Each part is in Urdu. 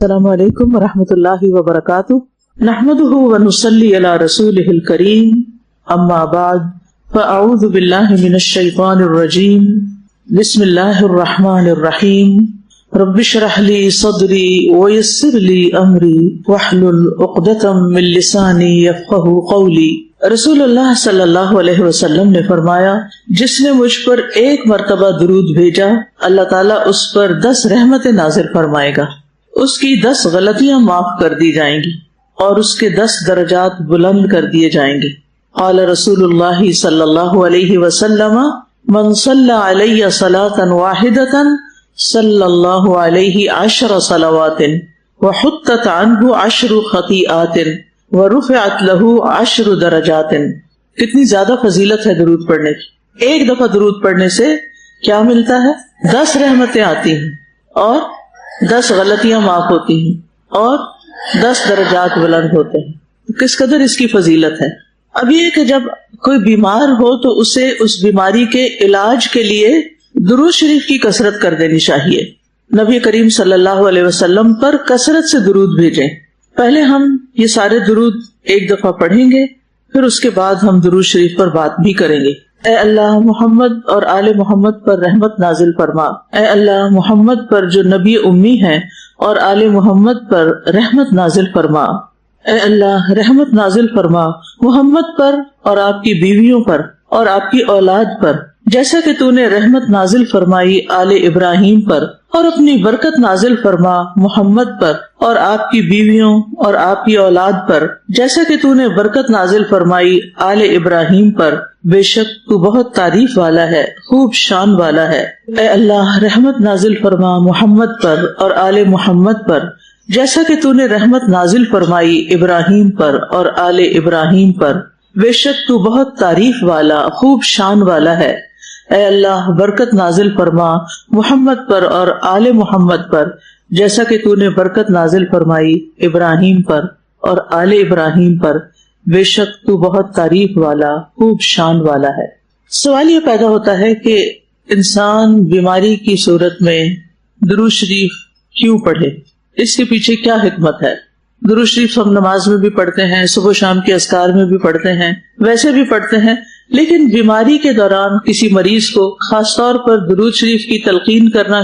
السلام علیکم ورحمۃ اللہ وبرکاتہ نحمده ونصلی علی رسولہ الکریم اما بعد فاعوذ باللہ من الشیطان الرجیم بسم اللہ الرحمن الرحیم رب اشرح لی صدری ویسر لی امری واحلل عقدۃ من لسانی یفقہوا قولی۔ رسول اللہ صلی اللہ علیہ وسلم نے فرمایا، جس نے مجھ پر ایک مرتبہ درود بھیجا اللہ تعالیٰ اس پر 10 رحمتیں نازل فرمائے گا، اس کی 10 غلطیاں معاف کر دی جائیں گی اور اس کے 10 درجات بلند کر دیے جائیں گے۔ قال رسول اللہ صلی اللہ علیہ وسلم من صلی علی صلاۃ واحدۃ صلی اللہ علیہ 10 صلوات وحطت عنہ 10 خطیئات ورفعت له 10 درجات۔ کتنی زیادہ فضیلت ہے درود پڑھنے کی۔ ایک دفعہ درود پڑھنے سے کیا ملتا ہے؟ 10 رحمتیں آتی ہیں اور 10 غلطیاں معاف ہوتی ہیں اور 10 درجات بلند ہوتے ہیں۔ کس قدر اس کی فضیلت ہے۔ اب یہ کہ جب کوئی بیمار ہو تو اسے اس بیماری کے علاج کے لیے درود شریف کی کثرت کر دینی چاہیے۔ نبی کریم صلی اللہ علیہ وسلم پر کثرت سے درود بھیجیں۔ پہلے ہم یہ سارے درود ایک دفعہ پڑھیں گے، پھر اس کے بعد ہم درود شریف پر بات بھی کریں گے۔ اے اللہ محمد اور آل محمد پر رحمت نازل فرما۔ اے اللہ محمد پر جو نبی امی ہیں اور آل محمد پر رحمت نازل فرما۔ اے اللہ رحمت نازل فرما محمد پر اور آپ کی بیویوں پر اور آپ کی اولاد پر، جیسا کہ تو نے رحمت نازل فرمائی آل ابراہیم پر، اور اپنی برکت نازل فرما محمد پر اور آپ کی بیویوں اور آپ کی اولاد پر، جیسا کہ تو نے برکت نازل فرمائی آل ابراہیم پر، بے شک تو بہت تعریف والا ہے، خوب شان والا ہے۔ اے اللہ رحمت نازل فرما محمد پر اور آل محمد پر، جیسا کہ تو نے رحمت نازل فرمائی ابراہیم پر اور آل ابراہیم پر، بے شک تو بہت تعریف والا خوب شان والا ہے۔ اے اللہ برکت نازل فرما محمد پر اور آل محمد پر، جیسا کہ تو نے برکت نازل فرمائی ابراہیم پر اور آل ابراہیم پر، بے شک تو بہت تعریف والا خوب شان والا ہے۔ سوال یہ پیدا ہوتا ہے کہ انسان بیماری کی صورت میں درود شریف کیوں پڑھے؟ اس کے پیچھے کیا حکمت ہے؟ درود شریف ہم نماز میں بھی پڑھتے ہیں، صبح شام کے اذکار میں بھی پڑھتے ہیں، ویسے بھی پڑھتے ہیں، لیکن بیماری کے دوران کسی مریض کو خاص طور پر درود شریف کی تلقین کرنا،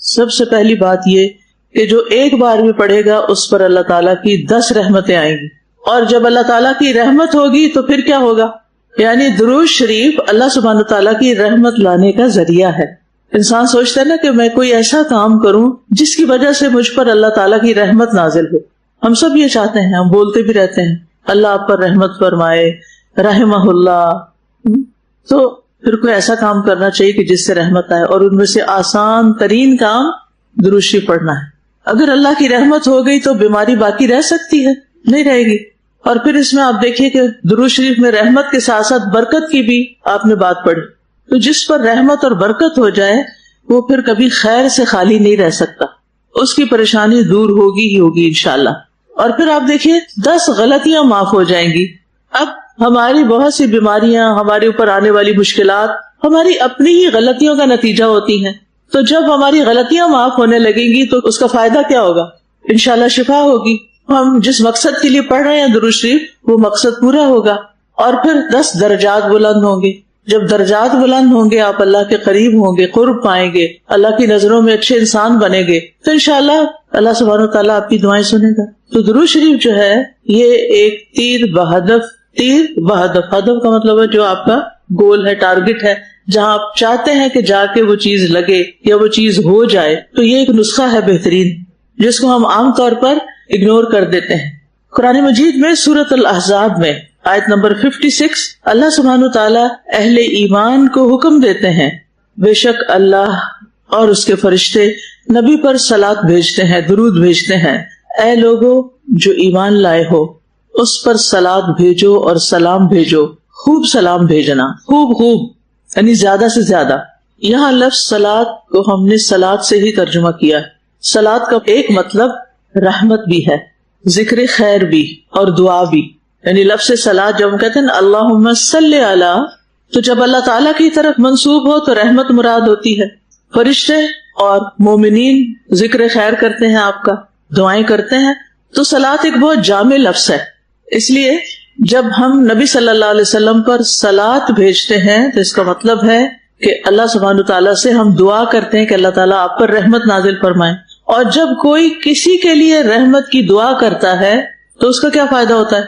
سب سے پہلی بات یہ کہ جو ایک بار بھی پڑھے گا اس پر اللہ تعالیٰ کی 10 رحمتیں آئیں گی، اور جب اللہ تعالیٰ کی رحمت ہوگی تو پھر کیا ہوگا؟ یعنی درود شریف اللہ سبحانہ تعالیٰ کی رحمت لانے کا ذریعہ ہے۔ انسان سوچتا ہے نا کہ میں کوئی ایسا کام کروں جس کی وجہ سے مجھ پر اللہ تعالیٰ کی رحمت نازل ہو۔ ہم سب یہ چاہتے ہیں، ہم بولتے بھی رہتے ہیں اللہ آپ پر رحمت فرمائے، رحمہ اللہ۔ تو پھر کوئی ایسا کام کرنا چاہیے کہ جس سے رحمت آئے، اور ان میں سے آسان ترین کام درود شریف پڑھنا ہے۔ اگر اللہ کی رحمت ہو گئی تو بیماری باقی رہ سکتی ہے؟ نہیں رہے گی۔ اور پھر اس میں آپ دیکھیے کہ درود شریف میں رحمت کے ساتھ ساتھ برکت کی بھی آپ نے بات پڑھی، تو جس پر رحمت اور برکت ہو جائے وہ پھر کبھی خیر سے خالی نہیں رہ سکتا، اس کی پریشانی دور ہوگی ہی ہوگی انشاءاللہ۔ اور پھر آپ دیکھیے 10 غلطیاں معاف ہو جائیں گی۔ اب ہماری بہت سی بیماریاں، ہمارے اوپر آنے والی مشکلات ہماری اپنی ہی غلطیوں کا نتیجہ ہوتی ہیں، تو جب ہماری غلطیاں معاف ہونے لگیں گی تو اس کا فائدہ کیا ہوگا؟ انشاءاللہ شفا ہوگی۔ ہم جس مقصد کے لیے پڑھ رہے ہیں درود شریف، وہ مقصد پورا ہوگا، اور پھر 10 درجات بلند ہوں گے۔ جب درجات بلند ہوں گے آپ اللہ کے قریب ہوں گے، قرب پائیں گے، اللہ کی نظروں میں اچھے انسان بنیں گے، تو انشاءاللہ اللہ سبحانہ وتعالیٰ آپ کی دعائیں سنے گا۔ تو درود شریف جو ہے یہ ایک تیر بہدف ہدف کا مطلب ہے جو آپ کا گول ہے، ٹارگٹ ہے، جہاں آپ چاہتے ہیں کہ جا کے وہ چیز لگے یا وہ چیز ہو جائے، تو یہ ایک نسخہ ہے بہترین جس کو ہم عام طور پر اگنور کر دیتے ہیں۔ قرآن مجید میں سورۃ الاحزاب میں آیت نمبر 56 اللہ سبحانہ تعالیٰ اہل ایمان کو حکم دیتے ہیں، بے شک اللہ اور اس کے فرشتے نبی پر صلات بھیجتے ہیں، درود بھیجتے ہیں۔ اے لوگو جو ایمان لائے ہو اس پر صلات بھیجو اور سلام بھیجو، خوب سلام بھیجنا، خوب یعنی زیادہ سے زیادہ۔ یہاں لفظ صلات کو ہم نے صلات سے ہی ترجمہ کیا ہے۔ صلات کا ایک مطلب رحمت بھی ہے، ذکر خیر بھی اور دعا بھی، یعنی لفظ صلات جب ہم کہتے ہیں اللہم صلی علی، تو جب اللہ تعالیٰ کی طرف منسوب ہو تو رحمت مراد ہوتی ہے۔ فرشتے اور مومنین ذکر خیر کرتے ہیں آپ کا، دعائیں کرتے ہیں. تو صلاۃ ایک بہت جامع لفظ ہے، اس لیے جب ہم نبی صلی اللہ علیہ وسلم پر صلاۃ بھیجتے ہیں تو اس کا مطلب ہے کہ اللہ سبحانہ تعالیٰ سے ہم دعا کرتے ہیں کہ اللہ تعالیٰ آپ پر رحمت نازل فرمائیں. اور جب کوئی کسی کے لیے رحمت کی دعا کرتا ہے تو اس کا کیا فائدہ ہوتا ہے؟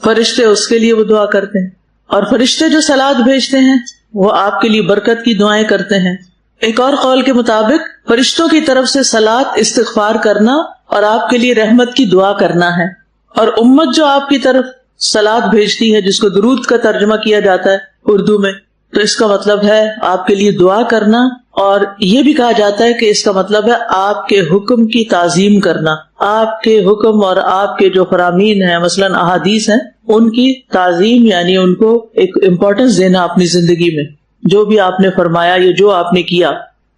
فرشتے اس کے لیے وہ دعا کرتے ہیں، اور فرشتے جو صلاۃ بھیجتے ہیں وہ آپ کے لیے برکت کی دعائیں کرتے ہیں. ایک اور قول کے مطابق فرشتوں کی طرف سے صلاۃ استغفار کرنا اور آپ کے لیے رحمت کی دعا کرنا ہے. اور امت جو آپ کی طرف صلاۃ بھیجتی ہے، جس کو درود کا ترجمہ کیا جاتا ہے اردو میں، تو اس کا مطلب ہے آپ کے لیے دعا کرنا. اور یہ بھی کہا جاتا ہے کہ اس کا مطلب ہے آپ کے حکم کی تعظیم کرنا، آپ کے حکم اور آپ کے جو فرامین ہیں، مثلاً احادیث ہیں، ان کی تعظیم، یعنی ان کو ایک امپورٹنس دینا اپنی زندگی میں، جو بھی آپ نے فرمایا یا جو آپ نے کیا.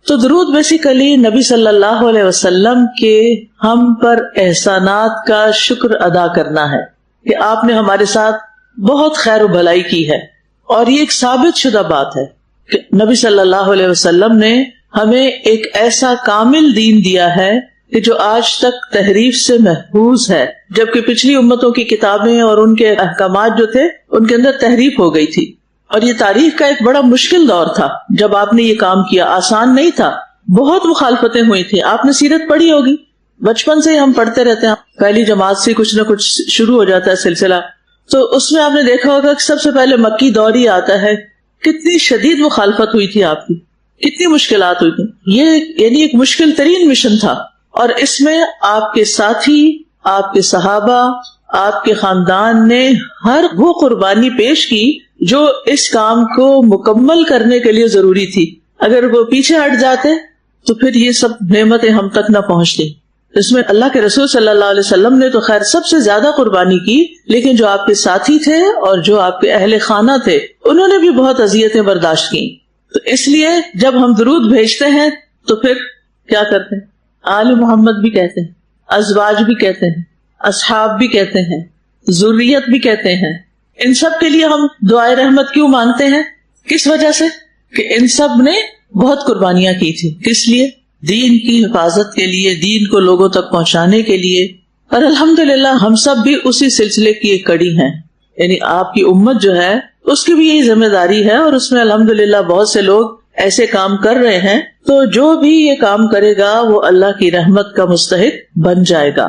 تو درود بیسیکلی نبی صلی اللہ علیہ وسلم کے ہم پر احسانات کا شکر ادا کرنا ہے کہ آپ نے ہمارے ساتھ بہت خیر و بھلائی کی ہے. اور یہ ایک ثابت شدہ بات ہے کہ نبی صلی اللہ علیہ وسلم نے ہمیں ایک ایسا کامل دین دیا ہے کہ جو آج تک تحریف سے محفوظ ہے، جبکہ پچھلی امتوں کی کتابیں اور ان کے احکامات جو تھے ان کے اندر تحریف ہو گئی تھی. اور یہ تاریخ کا ایک بڑا مشکل دور تھا جب آپ نے یہ کام کیا، آسان نہیں تھا، بہت مخالفتیں ہوئی تھی. آپ نے سیرت پڑھی ہوگی، بچپن سے ہی ہم پڑھتے رہتے ہیں، پہلی جماعت سے کچھ نہ کچھ شروع ہو جاتا ہے سلسلہ. تو اس میں آپ نے دیکھا ہوگا کہ سب سے پہلے مکی دور ہی آتا ہے. کتنی شدید مخالفت ہوئی تھی آپ کی، کتنی مشکلات ہوئی تھی. یہ یعنی ایک مشکل ترین مشن تھا، اور اس میں آپ کے ساتھی، آپ کے صحابہ، آپ کے خاندان نے ہر وہ قربانی پیش کی جو اس کام کو مکمل کرنے کے لیے ضروری تھی. اگر وہ پیچھے ہٹ جاتے تو پھر یہ سب نعمتیں ہم تک نہ پہنچتی. اس میں اللہ کے رسول صلی اللہ علیہ وسلم نے تو خیر سب سے زیادہ قربانی کی، لیکن جو آپ کے ساتھی تھے اور جو آپ کے اہل خانہ تھے انہوں نے بھی بہت اذیتیں برداشت کی. تو اس لیے جب ہم درود بھیجتے ہیں تو پھر کیا کرتے ہیں؟ آل محمد بھی کہتے ہیں، ازواج بھی کہتے ہیں، اصحاب بھی کہتے ہیں، ذریت بھی کہتے ہیں. ان سب کے لیے ہم دعائے رحمت کیوں مانگتے ہیں؟ کس وجہ سے؟ کہ ان سب نے بہت قربانیاں کی تھی. کس لیے؟ دین کی حفاظت کے لیے، دین کو لوگوں تک پہنچانے کے لیے. اور الحمدللہ ہم سب بھی اسی سلسلے کی ایک کڑی ہیں. یعنی آپ کی امت جو ہے اس کی بھی یہی ذمہ داری ہے، اور اس میں الحمدللہ بہت سے لوگ ایسے کام کر رہے ہیں. تو جو بھی یہ کام کرے گا وہ اللہ کی رحمت کا مستحق بن جائے گا.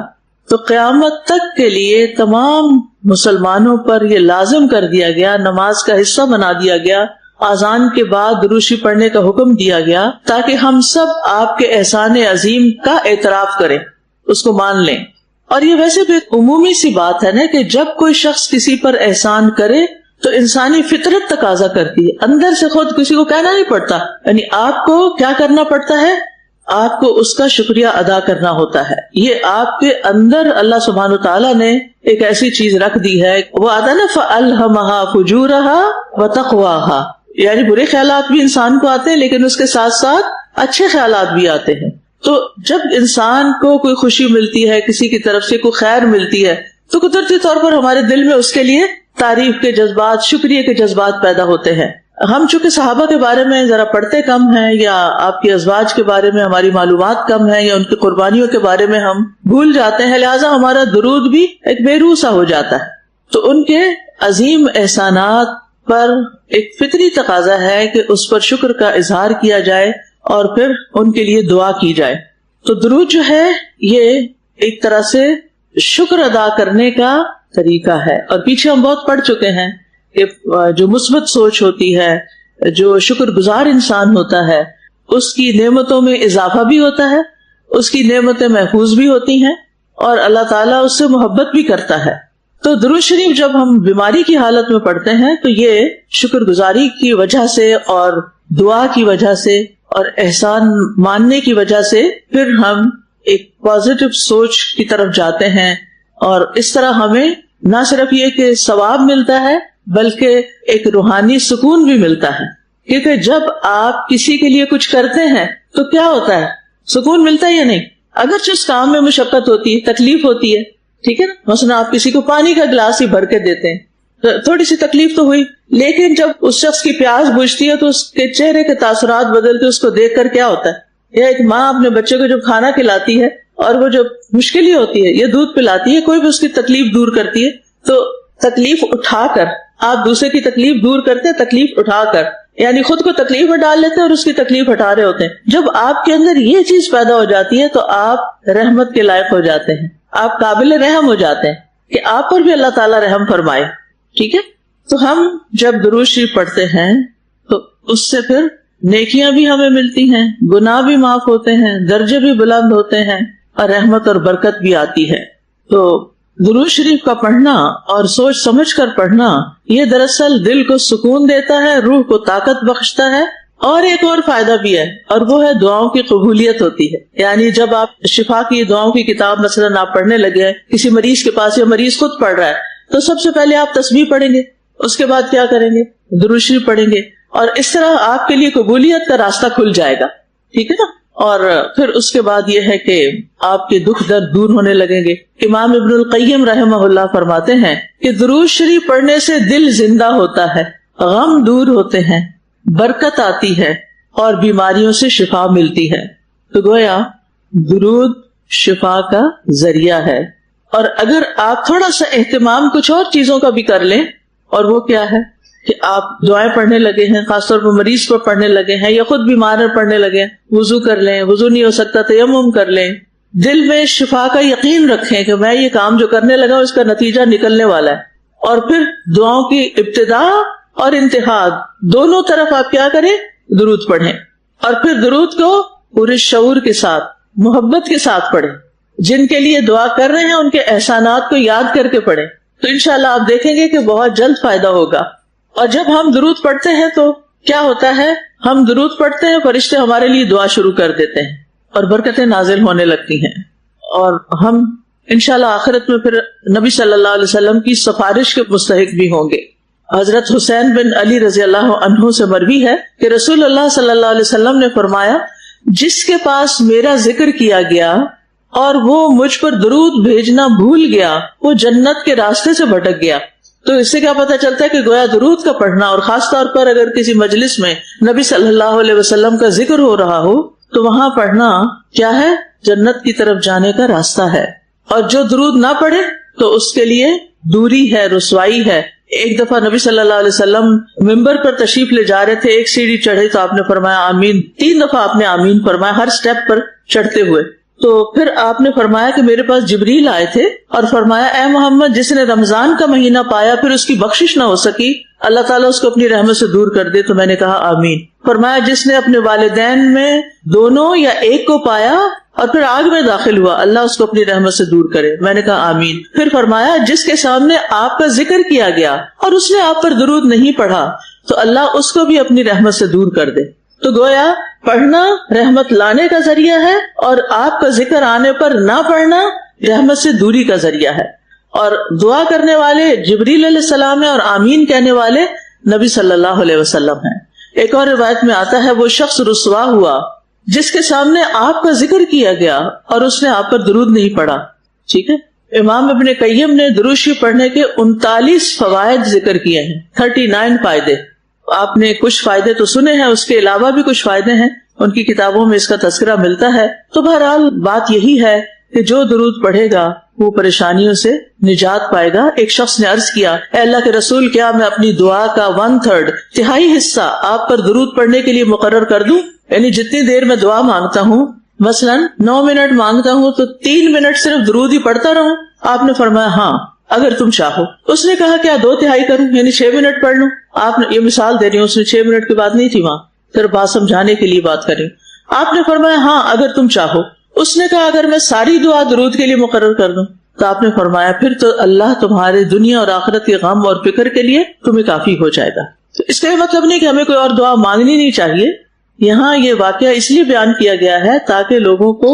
تو قیامت تک کے لیے تمام مسلمانوں پر یہ لازم کر دیا گیا، نماز کا حصہ بنا دیا گیا، اذان کے بعد درود شریف پڑھنے کا حکم دیا گیا، تاکہ ہم سب آپ کے احسان عظیم کا اعتراف کریں، اس کو مان لیں. اور یہ ویسے بھی ایک عمومی سی بات ہے نا کہ جب کوئی شخص کسی پر احسان کرے تو انسانی فطرت تقاضا کرتی ہے، اندر سے خود کسی کو کہنا نہیں پڑتا. یعنی آپ کو کیا کرنا پڑتا ہے؟ آپ کو اس کا شکریہ ادا کرنا ہوتا ہے. یہ آپ کے اندر اللہ سبحانہ تعالیٰ نے ایک ایسی چیز رکھ دی ہے، وہ آتا ہے نا فَأَلْهَمَهَا فُجُورَهَا وَتَقْوَاهَا. یعنی برے خیالات بھی انسان کو آتے ہیں لیکن اس کے ساتھ ساتھ اچھے خیالات بھی آتے ہیں. تو جب انسان کو کوئی خوشی ملتی ہے، کسی کی طرف سے کوئی خیر ملتی ہے، تو قدرتی طور پر ہمارے دل میں اس کے لیے تعریف کے جذبات، شکریہ کے جذبات پیدا ہوتے ہیں. ہم چونکہ صحابہ کے بارے میں ذرا پڑھتے کم ہیں، یا آپ کے ازواج کے بارے میں ہماری معلومات کم ہیں، یا ان کی قربانیوں کے بارے میں ہم بھول جاتے ہیں، لہٰذا ہمارا درود بھی ایک بے روح سا ہو جاتا ہے. تو ان کے عظیم احسانات پر ایک فطری تقاضا ہے کہ اس پر شکر کا اظہار کیا جائے اور پھر ان کے لیے دعا کی جائے. تو درود جو ہے یہ ایک طرح سے شکر ادا کرنے کا طریقہ ہے. اور پیچھے ہم بہت پڑھ چکے ہیں کہ جو مثبت سوچ ہوتی ہے، جو شکر گزار انسان ہوتا ہے، اس کی نعمتوں میں اضافہ بھی ہوتا ہے، اس کی نعمتیں محفوظ بھی ہوتی ہیں، اور اللہ تعالیٰ اس سے محبت بھی کرتا ہے. تو درود شریف جب ہم بیماری کی حالت میں پڑھتے ہیں تو یہ شکر گزاری کی وجہ سے اور دعا کی وجہ سے اور احسان ماننے کی وجہ سے پھر ہم ایک پازیٹو سوچ کی طرف جاتے ہیں. اور اس طرح ہمیں نہ صرف یہ کہ ثواب ملتا ہے بلکہ ایک روحانی سکون بھی ملتا ہے. کیونکہ جب آپ کسی کے لیے کچھ کرتے ہیں تو کیا ہوتا ہے؟ سکون ملتا ہے یا نہیں؟ اگرچہ اس کام میں مشقت ہوتی ہے، تکلیف ہوتی ہے، ٹھیک ہے نا. مثلا آپ کسی کو پانی کا گلاس ہی بھر کے دیتے ہیں، تھوڑی سی تکلیف تو ہوئی، لیکن جب اس شخص کی پیاس بجھتی ہے تو اس کے چہرے کے تاثرات بدلتے، اس کو دیکھ کر کیا ہوتا ہے؟ یا ایک ماں اپنے بچے کو جب کھانا کھلاتی ہے اور وہ جو مشکل ہی ہوتی ہے، یہ دودھ پلاتی ہے، کوئی بھی اس کی تکلیف دور کرتی ہے، تو تکلیف اٹھا کر آپ دوسرے کی تکلیف دور کرتے ہیں، تکلیف اٹھا کر، یعنی خود کو تکلیف میں ڈال لیتے ہیں اور اس کی تکلیف ہٹا رہے ہوتے ہیں۔ جب آپ کے اندر یہ چیز پیدا ہو جاتی ہے تو آپ رحمت کے لائق ہو جاتے ہیں، آپ قابل رحم ہو جاتے ہیں کہ آپ پر بھی اللہ تعالیٰ رحم فرمائے، ٹھیک ہے۔ تو ہم جب درود شریف پڑھتے ہیں تو اس سے پھر نیکیاں بھی ہمیں ملتی ہیں، گناہ بھی معاف ہوتے ہیں، درجے بھی بلند ہوتے ہیں، اور رحمت اور برکت بھی آتی ہے۔ تو درود شریف کا پڑھنا اور سوچ سمجھ کر پڑھنا یہ دراصل دل کو سکون دیتا ہے، روح کو طاقت بخشتا ہے، اور ایک اور فائدہ بھی ہے، اور وہ ہے دعاؤں کی قبولیت ہوتی ہے۔ یعنی جب آپ شفا کی دعاؤں کی کتاب مثلاً آپ پڑھنے لگے ہیں کسی مریض کے پاس، یا مریض خود پڑھ رہا ہے، تو سب سے پہلے آپ تسبیح پڑھیں گے، اس کے بعد کیا کریں گے؟ درود شریف پڑھیں گے، اور اس طرح آپ کے لیے قبولیت کا راستہ کھل جائے گا، ٹھیک ہے نا۔ اور پھر اس کے بعد یہ ہے کہ آپ کے دکھ درد دور ہونے لگیں گے۔ امام ابن القیم رحمہ اللہ فرماتے ہیں کہ درود شریف پڑھنے سے دل زندہ ہوتا ہے، غم دور ہوتے ہیں، برکت آتی ہے، اور بیماریوں سے شفا ملتی ہے۔ تو گویا درود شفا کا ذریعہ ہے۔ اور اگر آپ تھوڑا سا اہتمام کچھ اور چیزوں کا بھی کر لیں، اور وہ کیا ہے کہ آپ دعائیں پڑھنے لگے ہیں، خاص طور پر مریض پر پڑھنے لگے ہیں، یا خود بیمار ہے پڑھنے لگے ہیں، وضو کر لیں، وضو نہیں ہو سکتا تیمم کر لیں، دل میں شفا کا یقین رکھیں کہ میں یہ کام جو کرنے لگا ہوں اس کا نتیجہ نکلنے والا ہے، اور پھر دعاؤں کی ابتدا اور انتہا دونوں طرف آپ کیا کریں؟ درود پڑھیں، اور پھر درود کو پورے شعور کے ساتھ، محبت کے ساتھ پڑھیں، جن کے لیے دعا کر رہے ہیں ان کے احسانات کو یاد کر کے پڑھیں، تو انشاءاللہ آپ دیکھیں گے کہ بہت جلد فائدہ ہوگا۔ اور جب ہم درود پڑھتے ہیں تو کیا ہوتا ہے؟ ہم درود پڑھتے ہیں، فرشتے ہمارے لیے دعا شروع کر دیتے ہیں، اور برکتیں نازل ہونے لگتی ہیں، اور ہم انشاءاللہ آخرت میں پھر نبی صلی اللہ علیہ وسلم کی سفارش کے مستحق بھی ہوں گے۔ حضرت حسین بن علی رضی اللہ عنہ سے مروی ہے کہ رسول اللہ صلی اللہ علیہ وسلم نے فرمایا، جس کے پاس میرا ذکر کیا گیا اور وہ مجھ پر درود بھیجنا بھول گیا، وہ جنت کے راستے سے بھٹک گیا۔ تو اس سے کیا پتہ چلتا ہے کہ گویا درود کا پڑھنا، اور خاص طور پر اگر کسی مجلس میں نبی صلی اللہ علیہ وسلم کا ذکر ہو رہا ہو تو وہاں پڑھنا کیا ہے؟ جنت کی طرف جانے کا راستہ ہے۔ اور جو درود نہ پڑھے تو اس کے لیے دوری ہے، رسوائی ہے۔ ایک دفعہ نبی صلی اللہ علیہ وسلم ممبر پر تشریف لے جا رہے تھے، ایک سیڑھی چڑھے تو آپ نے فرمایا آمین، 3 دفعہ آپ نے آمین فرمایا ہر سٹیپ پر چڑھتے ہوئے۔ تو پھر آپ نے فرمایا کہ میرے پاس جبریل آئے تھے اور فرمایا، اے محمد، جس نے رمضان کا مہینہ پایا پھر اس کی بخشش نہ ہو سکی، اللہ تعالیٰ اس کو اپنی رحمت سے دور کر دے۔ تو میں نے کہا آمین۔ فرمایا، جس نے اپنے والدین میں دونوں یا ایک کو پایا اور پھر آگ میں داخل ہوا، اللہ اس کو اپنی رحمت سے دور کرے۔ میں نے کہا آمین۔ پھر فرمایا، جس کے سامنے آپ کا ذکر کیا گیا اور اس نے آپ پر درود نہیں پڑھا تو اللہ اس کو بھی اپنی رحمت سے دور کر دے۔ تو گویا پڑھنا رحمت لانے کا ذریعہ ہے، اور آپ کا ذکر آنے پر نہ پڑھنا رحمت سے دوری کا ذریعہ ہے۔ اور دعا کرنے والے جبریل علیہ السلام ہیں، اور آمین کہنے والے نبی صلی اللہ علیہ وسلم ہیں۔ ایک اور روایت میں آتا ہے، وہ شخص رسوا ہوا جس کے سامنے آپ کا ذکر کیا گیا اور اس نے آپ پر درود نہیں پڑھا۔ ٹھیک ہے۔ امام ابن قیم نے درود شریف پڑھنے کے 39 فوائد ذکر کیے ہیں، 39 فائدے۔ آپ نے کچھ فائدے تو سنے ہیں، اس کے علاوہ بھی کچھ فائدے ہیں، ان کی کتابوں میں اس کا تذکرہ ملتا ہے۔ تو بہرحال بات یہی ہے کہ جو درود پڑھے گا وہ پریشانیوں سے نجات پائے گا۔ ایک شخص نے عرض کیا، اے اللہ کے رسول، کیا میں اپنی دعا کا 1/3 تہائی حصہ آپ پر درود پڑھنے کے لیے مقرر کر دوں؟ یعنی جتنی دیر میں دعا مانگتا ہوں، مثلا 9 منٹ مانگتا ہوں تو 3 منٹ صرف درود ہی پڑھتا رہوں؟ آپ نے فرمایا ہاں، اگر تم چاہو۔ اس نے کہا کیا 2/3 کروں، یعنی 6 منٹ پڑھ لوں؟ آپ نے یہ مثال دے رہی ہوں، اس نے 6 منٹ کی بات نہیں تھی وہاں، پھر بات سمجھانے کے لیے بات کریں۔ آپ نے فرمایا ہاں، اگر تم چاہو۔ اس نے کہا اگر میں ساری دعا درود کے لیے مقرر کر دوں؟ تو آپ نے فرمایا پھر تو اللہ تمہارے دنیا اور آخرت کے غم اور فکر کے لیے تمہیں کافی ہو جائے گا۔ تو اس کا یہ مطلب نہیں کہ ہمیں کوئی اور دعا مانگنی نہیں چاہیے۔ یہاں یہ واقعہ اس لیے بیان کیا گیا ہے تاکہ لوگوں کو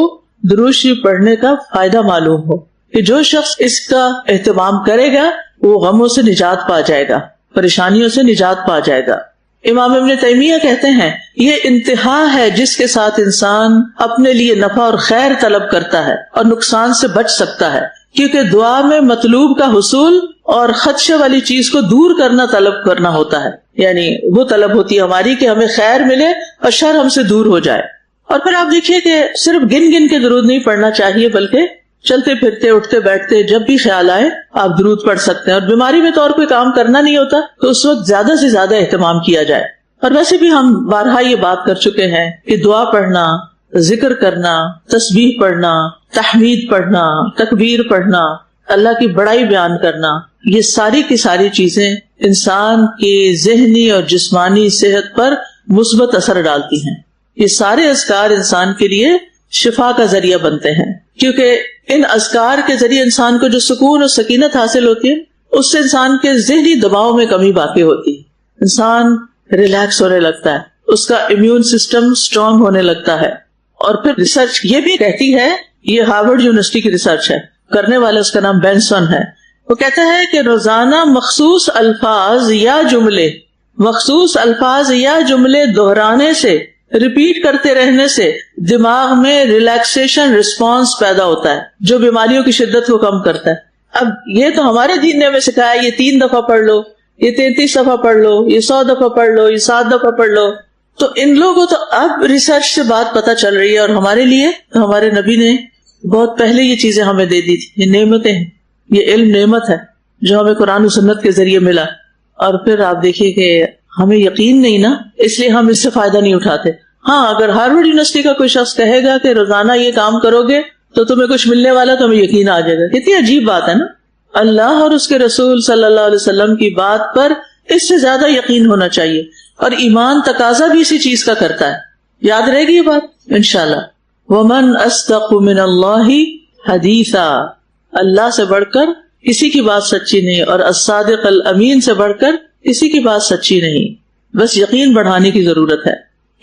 درود شریف پڑھنے کا فائدہ معلوم ہو، کہ جو شخص اس کا اہتمام کرے گا وہ غموں سے نجات پا جائے گا، پریشانیوں سے نجات پا جائے گا۔ امام ابن تیمیہ کہتے ہیں، یہ انتہا ہے جس کے ساتھ انسان اپنے لیے نفع اور خیر طلب کرتا ہے اور نقصان سے بچ سکتا ہے، کیونکہ دعا میں مطلوب کا حصول اور خدشے والی چیز کو دور کرنا طلب کرنا ہوتا ہے، یعنی وہ طلب ہوتی ہے ہماری کہ ہمیں خیر ملے اور شر ہم سے دور ہو جائے۔ اور پھر آپ دیکھیے کہ صرف گن گن کے درود نہیں پڑھنا چاہیے، بلکہ چلتے پھرتے اٹھتے بیٹھتے جب بھی خیال آئے آپ درود پڑھ سکتے ہیں. اور بیماری میں تو اور کوئی کام کرنا نہیں ہوتا تو اس وقت زیادہ سے زیادہ اہتمام کیا جائے. اور ویسے بھی ہم بارہا یہ بات کر چکے ہیں کہ دعا پڑھنا، ذکر کرنا، تسبیح پڑھنا، تحمید پڑھنا، تکبیر پڑھنا، اللہ کی بڑائی بیان کرنا، یہ ساری کی ساری چیزیں انسان کی ذہنی اور جسمانی صحت پر مثبت اثر ڈالتی ہیں. یہ سارے اذکار انسان کے لیے شفا کا ذریعہ بنتے ہیں، کیونکہ ان اذکار کے ذریعے انسان کو جو سکون اور سکینت حاصل ہوتی ہے اس سے انسان کے ذہنی دباؤ میں کمی واقع ہوتی ہے. انسان ریلیکس ہونے لگتا ہے، اس کا امیون سسٹم اسٹرانگ ہونے لگتا ہے. اور پھر ریسرچ یہ بھی کہتی ہے، یہ ہارورڈ یونیورسٹی کی ریسرچ ہے، کرنے والا اس کا نام بینسن ہے. وہ کہتا ہے کہ روزانہ مخصوص الفاظ یا جملے دہرانے سے، ریپیٹ کرتے رہنے سے دماغ میں ریلیکسیشن رسپانس پیدا ہوتا ہے جو بیماریوں کی شدت کو کم کرتا ہے. اب یہ تو ہمارے دین نے ہمیں سکھایا یہ 3 دفعہ پڑھ لو، یہ 33 دفعہ پڑھ لو، یہ 100 دفعہ پڑھ لو، یہ 7 دفعہ پڑھ لو. تو ان لوگوں تو اب ریسرچ سے بات پتہ چل رہی ہے، اور ہمارے لیے تو ہمارے نبی نے بہت پہلے یہ چیزیں ہمیں دے دی تھی. یہ نعمتیں ہیں، یہ علم نعمت ہے جو ہمیں قرآن و سنت کے ذریعے ملا. اور پھر آپ دیکھیے کہ ہمیں یقین نہیں نا، اس لیے ہم اس سے فائدہ نہیں اٹھاتے. ہاں اگر ہارورڈ یونیورسٹی کا کوئی شخص کہے گا کہ روزانہ یہ کام کرو گے تو تمہیں کچھ ملنے والا، تو ہمیں یقین آ جائے گا. کتنی عجیب بات ہے نا. اللہ اور اس کے رسول صلی اللہ علیہ وسلم کی بات پر اس سے زیادہ یقین ہونا چاہیے، اور ایمان تقاضا بھی اسی چیز کا کرتا ہے. یاد رہے گی یہ بات انشاءاللہ. وَمَنْ أَصْدَقُ مِنَ اللَّهِ حَدِيثًا، اللہ سے بڑھ کر کسی کی بات سچی نہیں، اور الصادق الامین سے بڑھ کر کسی کی بات سچی نہیں. بس یقین بڑھانے کی ضرورت ہے.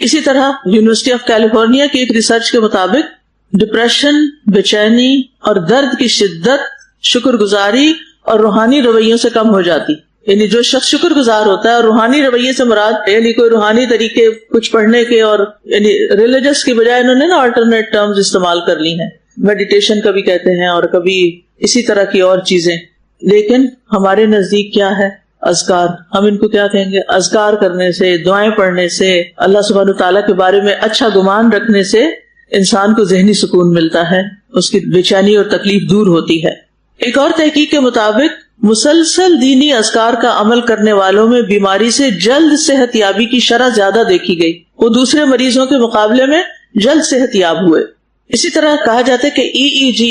اسی طرح یونیورسٹی آف کیلیفورنیا کی ایک ریسرچ کے مطابق ڈپریشن، بے-چینی اور درد کی شدت شکر گزاری اور روحانی رویوں سے کم ہو جاتی. یعنی جو شخص شکر گزار ہوتا ہے، اور روحانی رویے سے مراد یعنی کوئی روحانی طریقے کچھ پڑھنے کے، اور یعنی ریلیجس کی بجائے انہوں نے نا آلٹرنیٹ ٹرمز استعمال کر لی ہیں. میڈیٹیشن کبھی کہتے ہیں اور کبھی اسی طرح کی اور چیزیں. لیکن ہمارے نزدیک کیا ہے؟ اذکار. ہم ان کو کیا کہیں گے؟ اذکار کرنے سے، دعائیں پڑھنے سے، اللہ سبحانہ تعالیٰ کے بارے میں اچھا گمان رکھنے سے انسان کو ذہنی سکون ملتا ہے، اس کی بے چینی اور تکلیف دور ہوتی ہے. ایک اور تحقیق کے مطابق مسلسل دینی اذکار کا عمل کرنے والوں میں بیماری سے جلد صحت یابی کی شرح زیادہ دیکھی گئی. وہ دوسرے مریضوں کے مقابلے میں جلد صحت یاب ہوئے. اسی طرح کہا جاتا ہے کہ EEG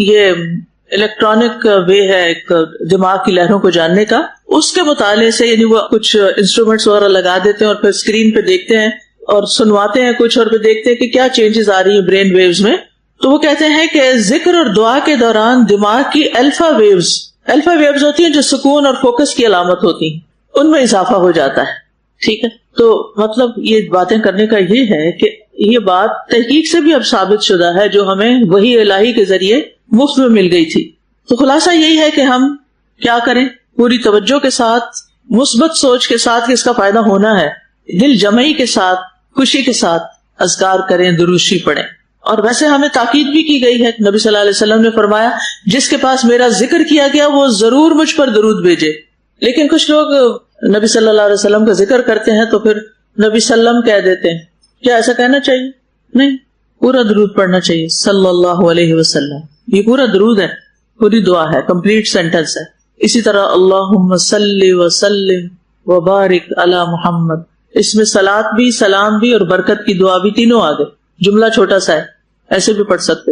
یہ الیکٹرانک وے ہے ایک دماغ کی لہروں کو جاننے کا، اس کے مطالعے سے یعنی وہ کچھ انسٹرومنٹس وغیرہ لگا دیتے ہیں اور پھر اسکرین پہ دیکھتے ہیں اور سنواتے ہیں کچھ، اور پھر دیکھتے ہیں کہ کیا چینجز آ رہی ہیں برین ویوز میں. تو وہ کہتے ہیں کہ ذکر اور دعا کے دوران دماغ کی الفا ویوز ہوتی ہیں جو سکون اور فوکس کی علامت ہوتی ہیں، ان میں اضافہ ہو جاتا ہے. ٹھیک ہے، تو مطلب یہ باتیں کرنے کا یہ ہے کہ یہ بات تحقیق سے بھی اب ثابت شدہ ہے جو ہمیں وحی الہی کے ذریعے مفت میں مل گئی تھی. تو خلاصہ یہی ہے کہ ہم کیا کریں؟ پوری توجہ کے ساتھ، مثبت سوچ کے ساتھ کہ اس کا فائدہ ہونا ہے، دل جمعی کے ساتھ، خوشی کے ساتھ اذکار کریں، درود شریف پڑھیں. اور ویسے ہمیں تاکید بھی کی گئی ہے، نبی صلی اللہ علیہ وسلم نے فرمایا جس کے پاس میرا ذکر کیا گیا وہ ضرور مجھ پر درود بھیجے. لیکن کچھ لوگ نبی صلی اللہ علیہ وسلم کا ذکر کرتے ہیں تو پھر نبی سلم کہہ دیتے ہیں. کیا ایسا کہنا چاہیے؟ نہیں، پورا درود پڑھنا چاہیے صلی اللہ علیہ وسلم. یہ پورا درود ہے، پوری دعا ہے، کمپلیٹ سینٹنس ہے. اسی طرح اللہم صلی وسلم وبارک علی محمد، اس میں صلاۃ بھی، سلام بھی اور برکت کی دعا بھی تینوں آ گئے. جملہ چھوٹا سا ہے، ایسے بھی پڑھ سکتے.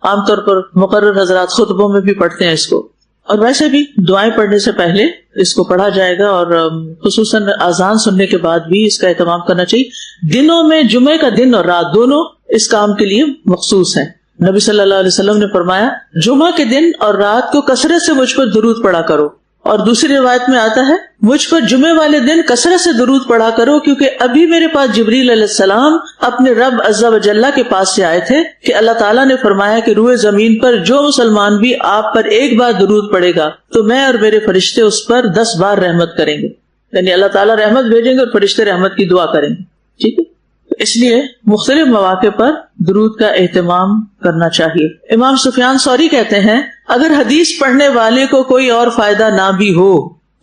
عام طور پر مقرر حضرات خطبوں میں بھی پڑھتے ہیں اس کو، اور ویسے بھی دعائیں پڑھنے سے پہلے اس کو پڑھا جائے گا، اور خصوصاً اذان سننے کے بعد بھی اس کا اہتمام کرنا چاہیے. دنوں میں جمعے کا دن اور رات دونوں اس کام کے لیے مخصوص ہیں. نبی صلی اللہ علیہ وسلم نے فرمایا جمعہ کے دن اور رات کو کثرت سے مجھ پر درود پڑھا کرو. اور دوسری روایت میں آتا ہے مجھ پر جمعے والے دن کثرت سے درود پڑھا کرو، کیونکہ ابھی میرے پاس جبریل علیہ السلام اپنے رب عز و جل کے پاس سے آئے تھے کہ اللہ تعالیٰ نے فرمایا کہ روئے زمین پر جو مسلمان بھی آپ پر ایک بار درود پڑے گا تو میں اور میرے فرشتے اس پر 10 بار رحمت کریں گے. یعنی اللہ تعالیٰ رحمت بھیجیں گے اور فرشتے رحمت کی دعا کریں گے. ٹھیک ہے، اس لیے مختلف مواقع پر درود کا اہتمام کرنا چاہیے. امام سفیان ثوری کہتے ہیں اگر حدیث پڑھنے والے کو کوئی اور فائدہ نہ بھی ہو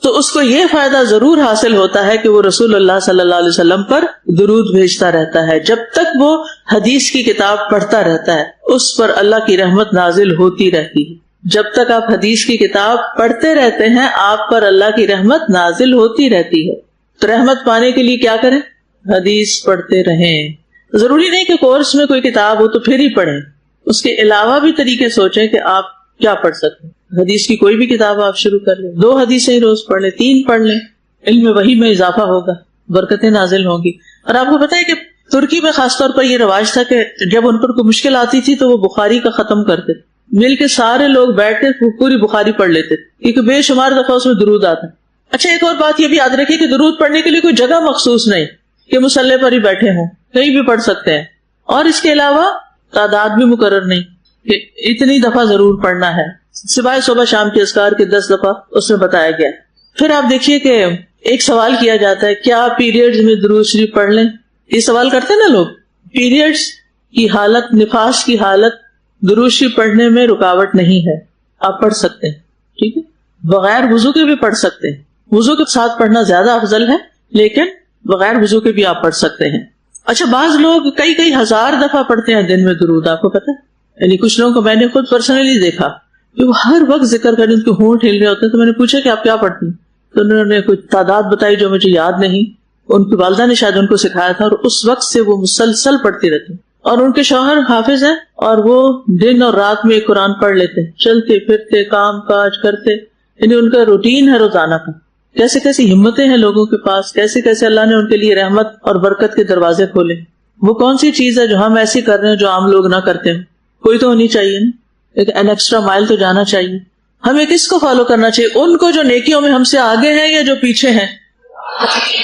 تو اس کو یہ فائدہ ضرور حاصل ہوتا ہے کہ وہ رسول اللہ صلی اللہ علیہ وسلم پر درود بھیجتا رہتا ہے. جب تک وہ حدیث کی کتاب پڑھتا رہتا ہے اس پر اللہ کی رحمت نازل ہوتی رہتی ہے. جب تک آپ حدیث کی کتاب پڑھتے رہتے ہیں آپ پر اللہ کی رحمت نازل ہوتی رہتی ہے. تو رحمت پانے کے لیے کیا کریں؟ حدیث پڑھتے رہیں. ضروری نہیں کہ کورس میں کوئی کتاب ہو تو پھر ہی پڑھیں, اس کے علاوہ بھی طریقے سوچیں کہ آپ کیا پڑھ سکتے ہیں. حدیث کی کوئی بھی کتاب آپ شروع کر لیں, 2 حدیثیں ہی روز پڑھ لیں, 3 پڑھ لیں, علم وحی میں اضافہ ہوگا, برکتیں نازل ہوں گی. اور آپ کو پتا ہے کہ ترکی میں خاص طور پر یہ رواج تھا کہ جب ان پر کوئی مشکل آتی تھی تو وہ بخاری کا ختم کرتے, مل کے سارے لوگ بیٹھ کے پوری بخاری پڑھ لیتے کیونکہ بے شمار دفعہ اس میں درود آتا. اچھا ایک اور بات یہ بھی یاد رکھیے کہ درود پڑھنے کے لیے کوئی جگہ مخصوص نہیں کہ مصلی پر ہی بیٹھے ہوں, کہیں بھی پڑھ سکتے ہیں. اور اس کے علاوہ تعداد بھی مقرر نہیں کہ اتنی دفعہ ضرور پڑھنا ہے, سوائے صبح شام کے اذکار کے 10 دفعہ اس میں بتایا گیا. پھر آپ دیکھیے کہ ایک سوال کیا جاتا ہے, کیا پیریڈز میں درود شریف پڑھ لیں؟ یہ سوال کرتے ہیں نا لوگ. پیریڈز کی حالت, نفاس کی حالت درود شریف پڑھنے میں رکاوٹ نہیں ہے, آپ پڑھ سکتے ہیں. ٹھیک ہے, بغیر وضو کے بھی پڑھ سکتے ہیں. وضو کے ساتھ پڑھنا زیادہ افضل ہے لیکن بغیر وضو کے بھی آپ پڑھ سکتے ہیں. اچھا بعض لوگ کئی ہزار دفعہ پڑھتے ہیں دن میں درود, آپ کو پتا ہے. یعنی کچھ لوگوں کو میں نے خود پرسنلی دیکھا کہ وہ ہر وقت ذکر کریں, ان کے ہونٹ ہل رہے ہوتے ہیں. تو میں نے پوچھا کہ آپ کیا پڑھتی ہیں, تو انہوں نے کچھ تعداد بتائی جو مجھے یاد نہیں. ان کی والدہ نے شاید ان کو سکھایا تھا اور اس وقت سے وہ مسلسل پڑھتی رہتی. اور ان کے شوہر حافظ ہیں اور وہ دن اور رات میں ایک قرآن پڑھ لیتے, چلتے پھرتے کام کاج کرتے. یعنی ان کا روٹین ہے روزانہ کا. کیسے کیسی ہمتیں ہیں لوگوں کے پاس, کیسے کیسے اللہ نے ان کے لیے رحمت اور برکت کے دروازے کھولے. وہ کون سی چیز ہے جو ہم ایسی کر رہے ہیں جو عام لوگ نہ کرتے ہیں؟ کوئی تو ہونی چاہیے نا, ایک ایکسٹرا مائل تو جانا چاہیے. ہمیں کس کو فالو کرنا چاہیے؟ ان کو جو نیکیوں میں ہم سے آگے ہیں یا جو پیچھے ہیں.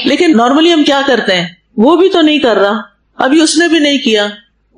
لیکن نارملی ہم کیا کرتے ہیں, وہ بھی تو نہیں کر رہا, ابھی اس نے بھی نہیں کیا,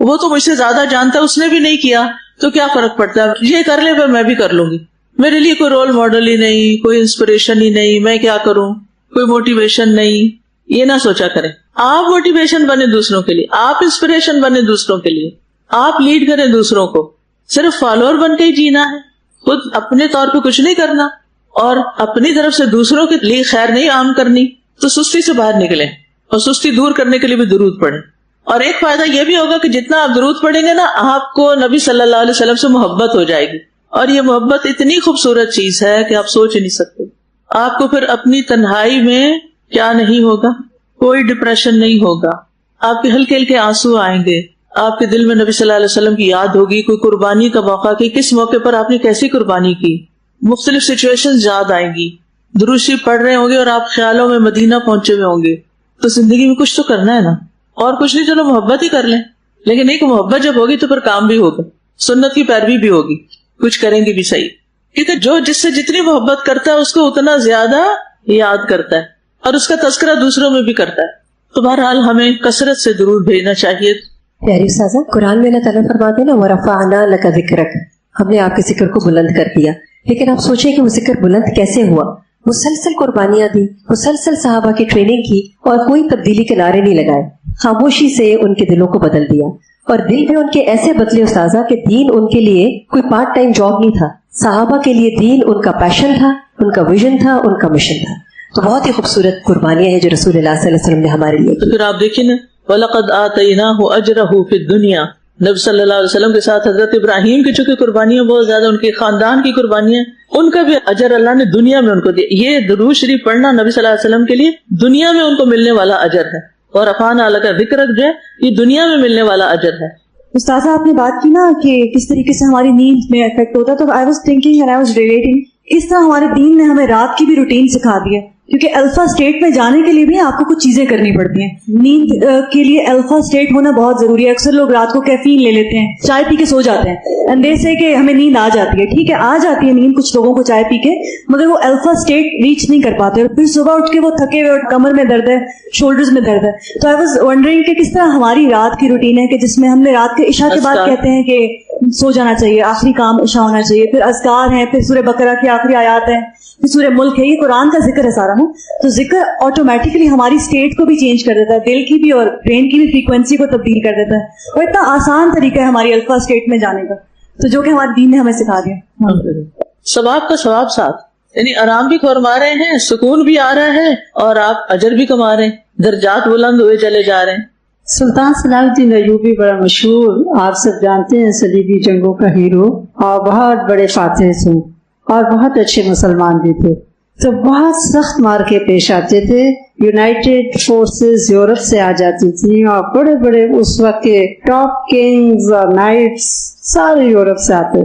وہ تو مجھ سے زیادہ جانتا ہے, اس نے بھی نہیں کیا, تو کیا فرق پڑتا ہے, یہ کر لے پھر میں بھی کر لوں گی. میرے لیے کوئی رول ماڈل ہی نہیں, کوئی انسپریشن ہی نہیں, میں کیا کروں, کوئی موٹیویشن نہیں. یہ نہ سوچا کریں. آپ موٹیویشن بنے دوسروں کے لیے, آپ انسپریشن بنے دوسروں کے لیے, آپ لیڈ کریں دوسروں کو. صرف فالوور بن کے ہی جینا ہے, خود اپنے طور پہ کچھ نہیں کرنا اور اپنی طرف سے دوسروں کے لیے خیر نہیں عام کرنی. تو سستی سے باہر نکلیں اور سستی دور کرنے کے لیے بھی درود پڑھیں. اور ایک فائدہ یہ بھی ہوگا کہ جتنا آپ درود پڑھیں گے نا, آپ کو نبی صلی اللہ علیہ وسلم سے محبت ہو جائے گی. اور یہ محبت اتنی خوبصورت چیز ہے کہ آپ سوچ ہی نہیں سکتے. آپ کو پھر اپنی تنہائی میں کیا نہیں ہوگا, کوئی ڈپریشن نہیں ہوگا, آپ کے ہلکے ہلکے آنسو آئیں گے, آپ کے دل میں نبی صلی اللہ علیہ وسلم کی یاد ہوگی, کوئی قربانی کا موقع کہ کس موقع پر آپ نے کیسی قربانی کی, مختلف سچویشن یاد آئیں گی. درود شریف پڑھ رہے ہوں گے اور آپ خیالوں میں مدینہ پہنچے ہوئے ہوں گے. تو زندگی میں کچھ تو کرنا ہے نا, اور کچھ نہیں, چلو محبت ہی کر لیں. لیکن ایک محبت جب ہوگی تو پھر کام بھی ہوگا, سنت کی پیروی بھی ہوگی, کچھ کریں گے بھی صحیح. کیونکہ جو جس سے جتنی محبت کرتا ہے اس کو اتنا زیادہ یاد کرتا ہے اور اس کا تذکرہ دوسروں میں بھی کرتا ہے. تو بہرحال ہمیں کثرت سے درود بھیجنا چاہیے. پیاری استاذہ, قرآن میں اللہ تعالیٰ فرماتے ہیں نا, وَرَفَعْنَا لَكَ ذِكْرَكَ, ہم نے آپ کے ذکر کو بلند کر دیا. لیکن آپ سوچیں کہ وہ ذکر بلند کیسے ہوا. مسلسل قربانیاں دی, مسلسل صحابہ کی ٹریننگ کی اور کوئی تبدیلی کے نعرے نہیں لگائے. خاموشی سے ان کے دلوں کو بدل دیا. اور دل بھی ان کے ایسے بدلے استاذہ کہ دین ان کے لیے کوئی پارٹ ٹائم جاب نہیں تھا. صحابہ کے لیے دین ان کا پیشن تھا, ان کا ویژن تھا, ان کا مشن تھا. تو بہت ہی خوبصورت قربانیاں ہیں جو رسول اللہ صلی اللہ علیہ وسلم نے ہمارے لیے کی. پھر آپ دیکھیں نا, وَلَقَدْ آتَيْنَاهُ أَجْرَهُ فِي الدُّنْيَا, نبی صلی اللہ علیہ وسلم کے ساتھ حضرت ابراہیم کی چونکہ قربانیاں بہت زیادہ, ان کے خاندان کی قربانیاں, ان کا بھی اجر اللہ نے دنیا میں ان کو دیا. یہ درود شریف پڑھنا نبی صلی اللہ علیہ وسلم کے لیے دنیا میں ان کو ملنے والا اجر ہے, اور رفعنا لک ذکرک جو ہے یہ دنیا میں ملنے والا اجر ہے. استاذہ آپ نے بات کی نا کہ کس طریقے سے ہماری نیند میں افیکٹ ہوتا ہے, تو I was thinking and I was relating, اس طرح ہمارے دین نے ہمیں رات کی بھی روٹین سکھا دی ہے. کیونکہ الفا اسٹیٹ میں جانے کے لیے بھی آپ کو کچھ چیزیں کرنی پڑتی ہیں. نیند کے لیے الفا اسٹیٹ ہونا بہت ضروری ہے. اکثر لوگ رات کو کیفین لے لیتے ہیں, چائے پی کے سو جاتے ہیں, اندیش سے کہ ہمیں نیند آ جاتی ہے. ٹھیک ہے, آ جاتی ہے نیند کچھ لوگوں کو چائے پی کے, مگر وہ الفا اسٹیٹ ریچ نہیں کر پاتے, اور پھر صبح اٹھ کے وہ تھکے ہوئے, اور کمر میں درد ہے, شولڈرز میں درد ہے. تو آئی واز ونڈرنگ کہ کس طرح ہماری رات کی روٹین ہے, کہ جس میں ہم نے رات کے عشاء کے بعد کہتے ہیں کہ سو جانا چاہیے, آخری کام عشاء ہونا چاہیے, پھر اذکار ہیں, پھر سورہ بقرہ کی آخری آیات ہیں, پھر سورہ ملک ہے, یہ قرآن کا ذکر ہے سارا نا. تو ذکر آٹومیٹکلی ہماری اسٹیٹ کو بھی چینج کر دیتا ہے, دل کی بھی اور برین کی بھی فریکوینسی کو تبدیل کر دیتا ہے, اور اتنا آسان طریقہ ہے ہماری الفا اسٹیٹ میں جانے کا, تو جو کہ ہمارے دین نے ہمیں سکھا دیا. ثواب کا ثواب ساتھ, یعنی آرام بھی فرما رہے ہیں، سکون بھی آ رہا ہے، اور آپ اجر بھی کما رہے ہیں، درجات بلند ہوئے چلے جا رہے ہیں۔ سلطان صلاح الدین ایوبی بڑا مشہور، آپ سب جانتے ہیں، صلیبی جنگوں کا ہیرو، اور بہت بڑے فاتح تھے اور بہت اچھے مسلمان بھی تھے، تو بہت سخت مارکے پیش آتے تھے۔ یونائٹڈ فورسز یورپ سے آ جاتی تھی، اور بڑے بڑے اس وقت کے ٹاپ کنگز اور نائٹس سارے یورپ سے آتے،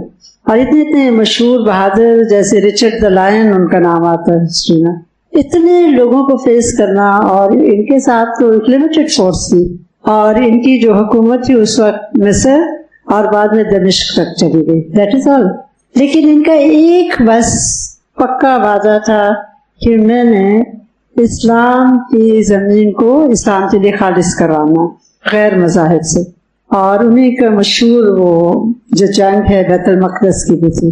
اور اتنے اتنے مشہور بہادر جیسے رچرڈ دی لائن ان کا نام آتا ہے ہسٹری میں، اتنے لوگوں کو فیس کرنا، اور ان کے ساتھ تو ایک لمیٹڈ فورس تھی، اور ان کی جو حکومت تھی اس وقت مصر اور بعد میں دمشق تک چلی گئی، دیٹ از آل۔ لیکن ان کا ایک بس پکا وعدہ تھا کہ میں نے اسلام کی زمین کو اسلام کے لیے خالص کروانا غیر مذاہب سے، اور انہیں کا مشہور وہ جو جنگ ہے بیت المقدس کی بھی تھی،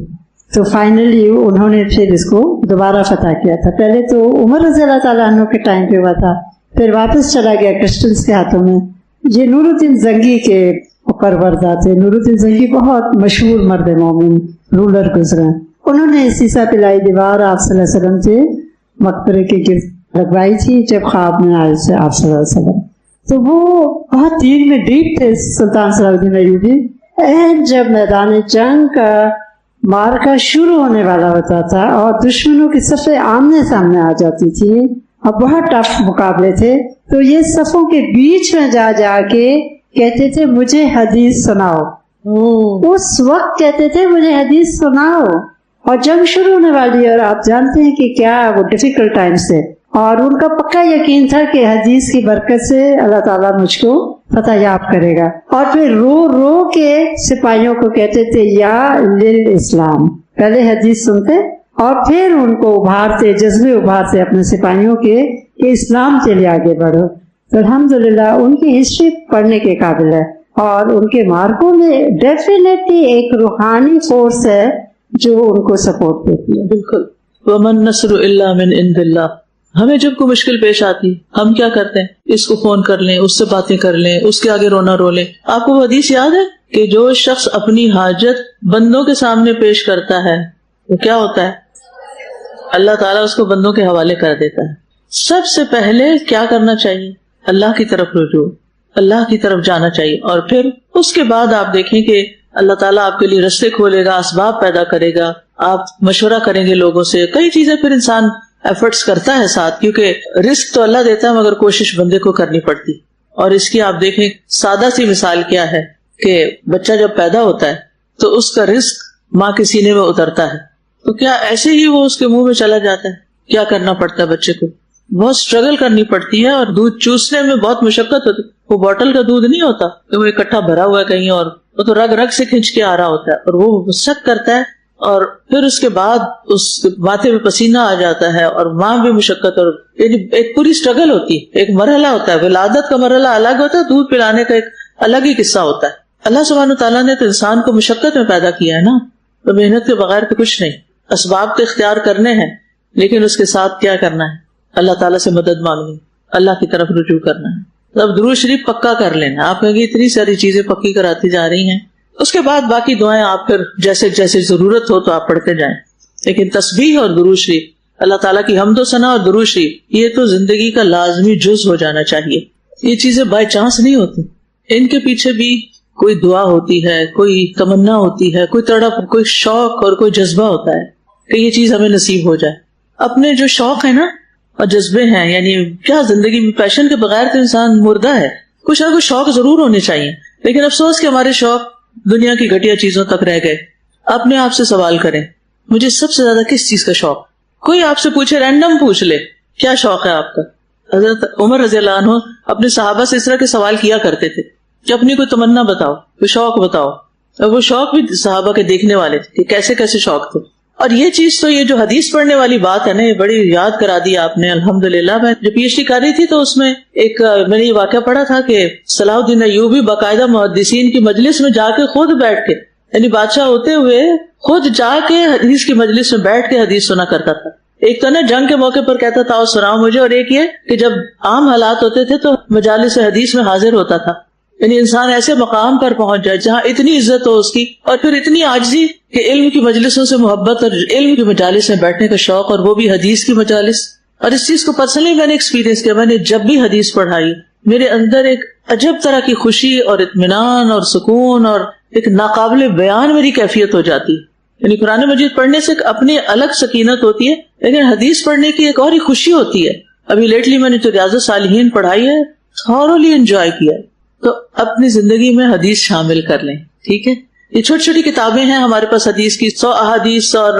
تو فائنلی انہوں نے پھر اس کو دوبارہ فتح کیا تھا۔ پہلے تو عمر رضی اللہ تعالیٰ عنہ کے ٹائم پہ ہوا تھا، پھر واپس چلا گیا کرسچنس کے ہاتھوں میں۔ یہ نور الدین زنگی کے پروردہ تھے۔ نور الدین زنگی بہت مشہور مرد مومن رولر گزرے، انہوں نے سیسا پلائی دیوار آپ صلی اللہ علیہ وسلم کے مقبرے کے گرد لگوائی تھی جب خواب میں آئے تھے آپ صلی اللہ علیہ وسلم، تو وہ بہت دین میں ڈیپ تھے سلطان صلاح الدین ایوبی۔ اینڈ جب میدان جنگ کا مارکا شروع ہونے والا ہوتا تھا اور دشمنوں کی صفیں آمنے سامنے آ جاتی تھی اور بہت ٹف مقابلے تھے، تو یہ صفوں کے بیچ میں جا جا کے کہتے تھے مجھے حدیث سناؤ، اس وقت کہتے تھے مجھے حدیث سناؤ، اور جنگ شروع ہونے والی ہے، اور آپ جانتے ہیں کہ کیا وہ ڈیفیکلٹ ٹائمز تھے، اور ان کا پکا یقین تھا کہ حدیث کی برکت سے اللہ تعالیٰ مجھ کو فتح یاب کرے گا، اور پھر رو رو کے سپاہیوں کو کہتے تھے یا للاسلام، پہلے حدیث سنتے اور پھر ان کو ابھارتے، جذبے ابھارتے اپنے سپاہیوں کے کہ اسلام کے لیے آگے بڑھو۔ تو الحمدللہ ان کی ہسٹری پڑھنے کے قابل ہے، اور ان کے مارکوں میں ڈیفینیٹلی ایک روحانی فورس ہے جو ان کو سپورٹ دیتی ہے۔ بالکل، وَمَن نَّصْرُ إِلَّا مِنْ عِنْدِ اللَّهِ۔ ہمیں جب کوئی مشکل پیش آتی ہم کیا کرتے ہیں؟ اس کو فون کر لیں، اس سے باتیں کر لیں، اس کے آگے رونا رو لیں۔ آپ کو وہ حدیث یاد ہے کہ جو شخص اپنی حاجت بندوں کے سامنے پیش کرتا ہے وہ کیا ہوتا ہے؟ اللہ تعالیٰ اس کو بندوں کے حوالے کر دیتا ہے۔ سب سے پہلے کیا کرنا چاہیے؟ اللہ کی طرف رجوع، اللہ کی طرف جانا چاہیے، اور پھر اس کے بعد آپ دیکھیں کہ اللہ تعالیٰ آپ کے لیے رستے کھولے گا، اسباب پیدا کرے گا، آپ مشورہ کریں گے لوگوں سے، کئی چیزیں پھر انسان ایفرٹس کرتا ہے ساتھ، کیونکہ رزق تو اللہ دیتا ہے مگر کوشش بندے کو کرنی پڑتی۔ اور اس کی آپ دیکھیں سادہ سی مثال کیا ہے کہ بچہ جب پیدا ہوتا ہے تو اس کا رزق ماں کے سینے میں اترتا ہے، تو کیا ایسے ہی وہ اس کے منہ میں چلا جاتا ہے؟ کیا کرنا پڑتا ہے بچے کو؟ بہت اسٹرگل کرنی پڑتی ہے، اور دودھ چوسنے میں بہت مشقت ہوتی ہے۔ وہ بوٹل کا دودھ نہیں ہوتا کہ وہ اکٹھا بھرا ہوا ہے کہیں، اور وہ تو رگ رگ سے کھینچ کے آ رہا ہوتا ہے، اور وہ سخت کرتا ہے، اور پھر اس کے بعد اس ماتھے میں پسینہ آ جاتا ہے، اور ماں بھی مشقت، اور یعنی ایک پوری اسٹرگل ہوتی ہے، ایک مرحلہ ہوتا ہے۔ ولادت کا مرحلہ الگ ہوتا ہے، دودھ پلانے کا ایک الگ ہی قصہ ہوتا ہے۔ اللہ سبحانہ تعالیٰ نے تو انسان کو مشقت میں پیدا کیا ہے نا، تو محنت کے بغیر تو کچھ نہیں۔ اسباب تو اختیار کرنے ہیں، لیکن اس کے ساتھ کیا کرنا ہے؟ اللہ تعالیٰ سے مدد مانگنی، اللہ کی طرف رجوع کرنا ہے۔ اب درود شریف پکا کر لینا، آپ کہیں گے اتنی ساری چیزیں پکی کراتی جا رہی ہیں، اس کے بعد باقی دعائیں آپ پھر جیسے جیسے ضرورت ہو تو آپ پڑھتے جائیں، لیکن تسبیح اور درود شریف، اللہ تعالیٰ کی حمد و ثنا اور درود شریف، یہ تو زندگی کا لازمی جز ہو جانا چاہیے۔ یہ چیزیں بائی چانس نہیں ہوتی، ان کے پیچھے بھی کوئی دعا ہوتی ہے، کوئی تمنا ہوتی ہے، کوئی تڑپ، کوئی شوق اور کوئی جذبہ ہوتا ہے کہ یہ چیز ہمیں نصیب ہو جائے۔ اپنے جو شوق ہے نا اور جذبے ہیں، یعنی کیا زندگی میں پیشن کے بغیر تو انسان مردہ ہے، کچھ نہ کچھ شوق ضرور ہونے چاہیے، لیکن افسوس کہ ہمارے شوق دنیا کی گھٹیا چیزوں تک رہ گئے۔ اپنے آپ سے سوال کریں، مجھے سب سے زیادہ کس چیز کا شوق؟ کوئی آپ سے پوچھے، رینڈم پوچھ لے، کیا شوق ہے آپ کا؟ حضرت عمر رضی اللہ عنہ اپنے صحابہ سے اس طرح کے سوال کیا کرتے تھے کہ اپنی کوئی تمنا بتاؤ، کوئی شوق بتاؤ، اور وہ شوق بھی صحابہ کے دیکھنے والے تھے کہ کیسے کیسے شوق تھے۔ اور یہ چیز تو یہ جو حدیث پڑھنے والی بات ہے نا، یہ بڑی یاد کرا دی آپ نے الحمدللہ۔ میں جو پی ایچ ڈی کر رہی تھی تو اس میں ایک میں نے یہ واقعہ پڑھا تھا کہ صلاح الدین ایوبی باقاعدہ محدثین کی مجلس میں جا کے خود بیٹھ کے، یعنی بادشاہ ہوتے ہوئے خود جا کے حدیث کی مجلس میں بیٹھ کے حدیث سنا کرتا تھا۔ ایک تو نا جنگ کے موقع پر کہتا تھا اور سناؤ مجھے، اور ایک یہ کہ جب عام حالات ہوتے تھے تو مجالس حدیث میں حاضر ہوتا تھا۔ یعنی انسان ایسے مقام پر پہنچ جائے جہاں اتنی عزت ہو اس کی، اور پھر اتنی عاجزی کہ علم کی مجلسوں سے محبت اور علم کی مجالس میں بیٹھنے کا شوق، اور وہ بھی حدیث کی مجالس. اور اس چیز کو پرسنلی میں نے ایکسپیرینس کیا. میں نے جب بھی حدیث پڑھائی میرے اندر ایک عجب طرح کی خوشی اور اطمینان اور سکون اور ایک ناقابل بیان میری کیفیت ہو جاتی. یعنی قرآن مجید پڑھنے سے ایک اپنی الگ سکینت ہوتی ہے، لیکن حدیث پڑھنے کی ایک اور ہی خوشی ہوتی ہے. ابھی لیٹلی میں نے جو ریاض الصالحین پڑھائی ہے تھورولی انجوائے کیا ہے. تو اپنی زندگی میں حدیث شامل کر لیں. ٹھیک ہے، یہ چھوٹی چھوٹی کتابیں ہیں ہمارے پاس حدیث کی، 100 احادیث اور